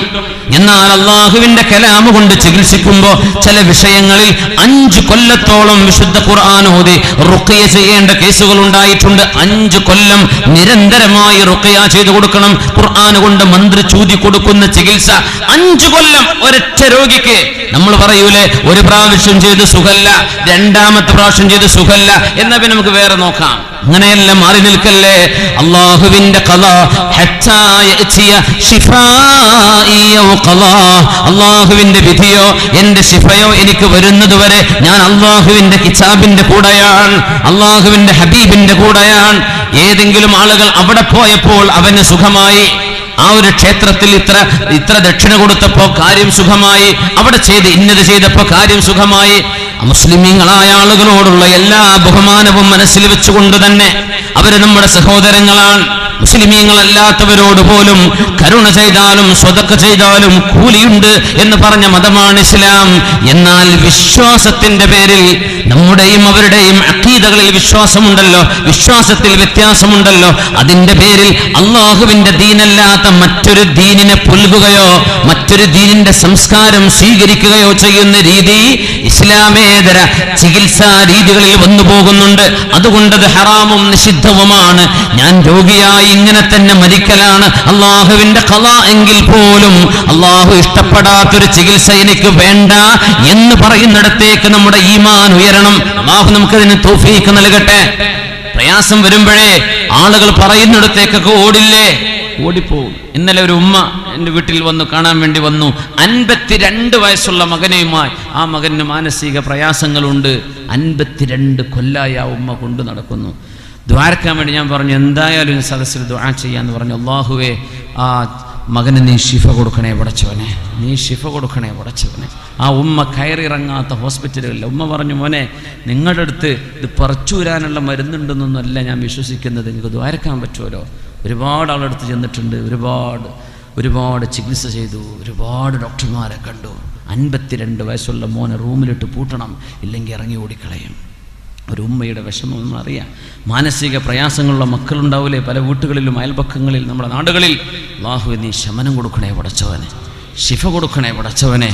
എന്നാൽ അള്ളാഹുവിന്റെ കലാമ് കൊണ്ട് ചികിത്സിക്കുമ്പോൾ ചില വിഷയങ്ങളിൽ 5 കൊല്ലത്തോളം വിശുദ്ധ ഖുർആൻ ഓതി റുഖ്യ ചെയ്യേണ്ട കേസുകൾ ഉണ്ടായിട്ടുണ്ട്. 5 കൊല്ലം നിരന്തരമായി റുഖ്യ ചെയ്തു കൊടുക്കണം. ഖുർആൻ കൊണ്ട് മന്ത്രി ചൂതി കൊടുക്കുന്ന ചികിത്സ 5 കൊല്ലം ഒരൊറ്റ രോഗിക്ക്. നമ്മൾ പറയൂലേ, ഒരു പ്രാവശ്യം ചെയ്ത് സുഖല്ല, 2ാമത്തെ പ്രാവശ്യം ചെയ്ത് സുഖല്ല, എന്നാ പിന്നെ നമുക്ക് വേറെ നോക്കാം. അങ്ങനെയല്ല, മാറി നിൽക്കല്ലേ. അള്ളാഹുവിന്റെ ഖളാ ഹത്താ യഅതിയ ശിഫാഇ ഔ ഖളാ, അള്ളാഹുവിന്റെ വിധിയോ എന്റെ ശിഫയോ എനിക്ക് വരുന്നത് വരെ ഞാൻ അള്ളാഹുവിന്റെ കിതാബിന്റെ കൂടെയാണ്, അള്ളാഹുവിന്റെ ഹബീബിന്റെ കൂടെയാണ്. ഏതെങ്കിലും ആളുകൾ അവിടെ പോയപ്പോൾ അവന് സുഖമായി, ആ ഒരു ക്ഷേത്രത്തിൽ ഇത്ര ദക്ഷിണ കൊടുത്തപ്പോ കാര്യം സുഖമായി, അവിടെ ഇന്നത് ചെയ്തപ്പോ കാര്യം സുഖമായി. മുസ്ലിമീങ്ങളായ ആളുകളോടുള്ള എല്ലാ ബഹുമാനവും മനസ്സിൽ വെച്ചുകൊണ്ട് തന്നെ അവര് നമ്മുടെ സഹോദരങ്ങളാണ്. മുസ്ലിമീങ്ങളല്ലാത്തവരോട് പോലും കരുണ ചെയ്താലും സ്വതക്ക ചെയ്താലും കൂലിയുണ്ട് എന്ന് പറഞ്ഞ മതമാണ് ഇസ്ലാം. എന്നാൽ വിശ്വാസത്തിന്റെ പേരിൽ നമ്മുടെയും അവരുടെയും അഖീദകളിൽ വിശ്വാസമുണ്ടല്ലോ, വിശ്വാസത്തിൽ വ്യത്യാസമുണ്ടല്ലോ. അതിന്റെ പേരിൽ അള്ളാഹുവിന്റെ ദീനല്ലാത്ത മറ്റൊരു ദീനിനെ പുൽകുകയോ മറ്റൊരു ദീനിന്റെ സംസ്കാരം സ്വീകരിക്കുകയോ ചെയ്യുന്ന രീതി ഇസ്ലാമേതര ചികിത്സാ രീതികളിൽ വന്നു പോകുന്നുണ്ട്. അതുകൊണ്ടത് ഹറാമും നിഷിദ്ധവുമാണ്. ഞാൻ രോഗിയായി ഇങ്ങനെ തന്നെ മരിക്കലാണ് അള്ളാഹുവിന്റെ ഖളാ എങ്കിൽ പോലും അള്ളാഹു ഇഷ്ടപ്പെടാത്തൊരു ചികിത്സ എനിക്ക് വേണ്ട എന്ന് പറയുന്നിടത്തേക്ക് നമ്മുടെ ഈമാൻ ഉയരണം. അള്ളാഹു നമുക്കതിന് തൗഫീഖ് നൽകട്ടെ. പ്രയാസം വരുമ്പോഴേ ആളുകൾ പറയുന്നിടത്തേക്കൊക്കെ ഓടിപ്പോവും. ഇന്നലെ ഒരു ഉമ്മ എൻ്റെ വീട്ടിൽ കാണാൻ വേണ്ടി വന്നു. 52 വയസ്സുള്ള മകനെയുമായി. ആ മകന് മാനസിക പ്രയാസങ്ങളുണ്ട്. 52 കൊല്ലായി ആ ഉമ്മ കൊണ്ടു നടക്കുന്നു. ദ്വാരക്കാൻ വേണ്ടി ഞാൻ പറഞ്ഞു, എന്തായാലും സദസ്സിൽ ദുആ ചെയ്യാന്ന് പറഞ്ഞു. അല്ലാഹുവേ, ആ മകന് നീ ശിഫ കൊടുക്കണേ പടച്ചവനെ, നീ ശിഫ കൊടുക്കണേ പടച്ചവനെ. ആ ഉമ്മ കയറിയിറങ്ങാത്ത ഹോസ്പിറ്റലുകളിൽ. ഉമ്മ പറഞ്ഞു, മോനെ, നിങ്ങളുടെ അടുത്ത് ഇത് പറിച്ചൂരാനുള്ള മരുന്നുണ്ടെന്നൊന്നുമല്ല ഞാൻ വിശ്വസിക്കുന്നത്, നിങ്ങൾക്ക് ദ്വാരക്കാൻ പറ്റുമല്ലോ. ഒരുപാട് ആളെടുത്ത് ചെന്നിട്ടുണ്ട്, ഒരുപാട് ചികിത്സ ചെയ്തു, ഒരുപാട് ഡോക്ടർമാരെ കണ്ടു. 52 വയസ്സുള്ള മോനെ റൂമിലിട്ട് പൂട്ടണം, ഇല്ലെങ്കിൽ ഇറങ്ങി ഓടിക്കളയും. ഒരു ഉമ്മയുടെ വിഷമം നമ്മളറിയാം. മാനസിക പ്രയാസങ്ങളുള്ള മക്കളുണ്ടാവില്ലേ പല വീട്ടുകളിലും അയൽപക്കങ്ങളിൽ നമ്മുടെ നാടുകളിൽ. അല്ലാഹുവേ, നീ ശമനം കൊടുക്കണേ പടച്ചവനെ, ശിഫ കൊടുക്കണേ പടച്ചവനെ.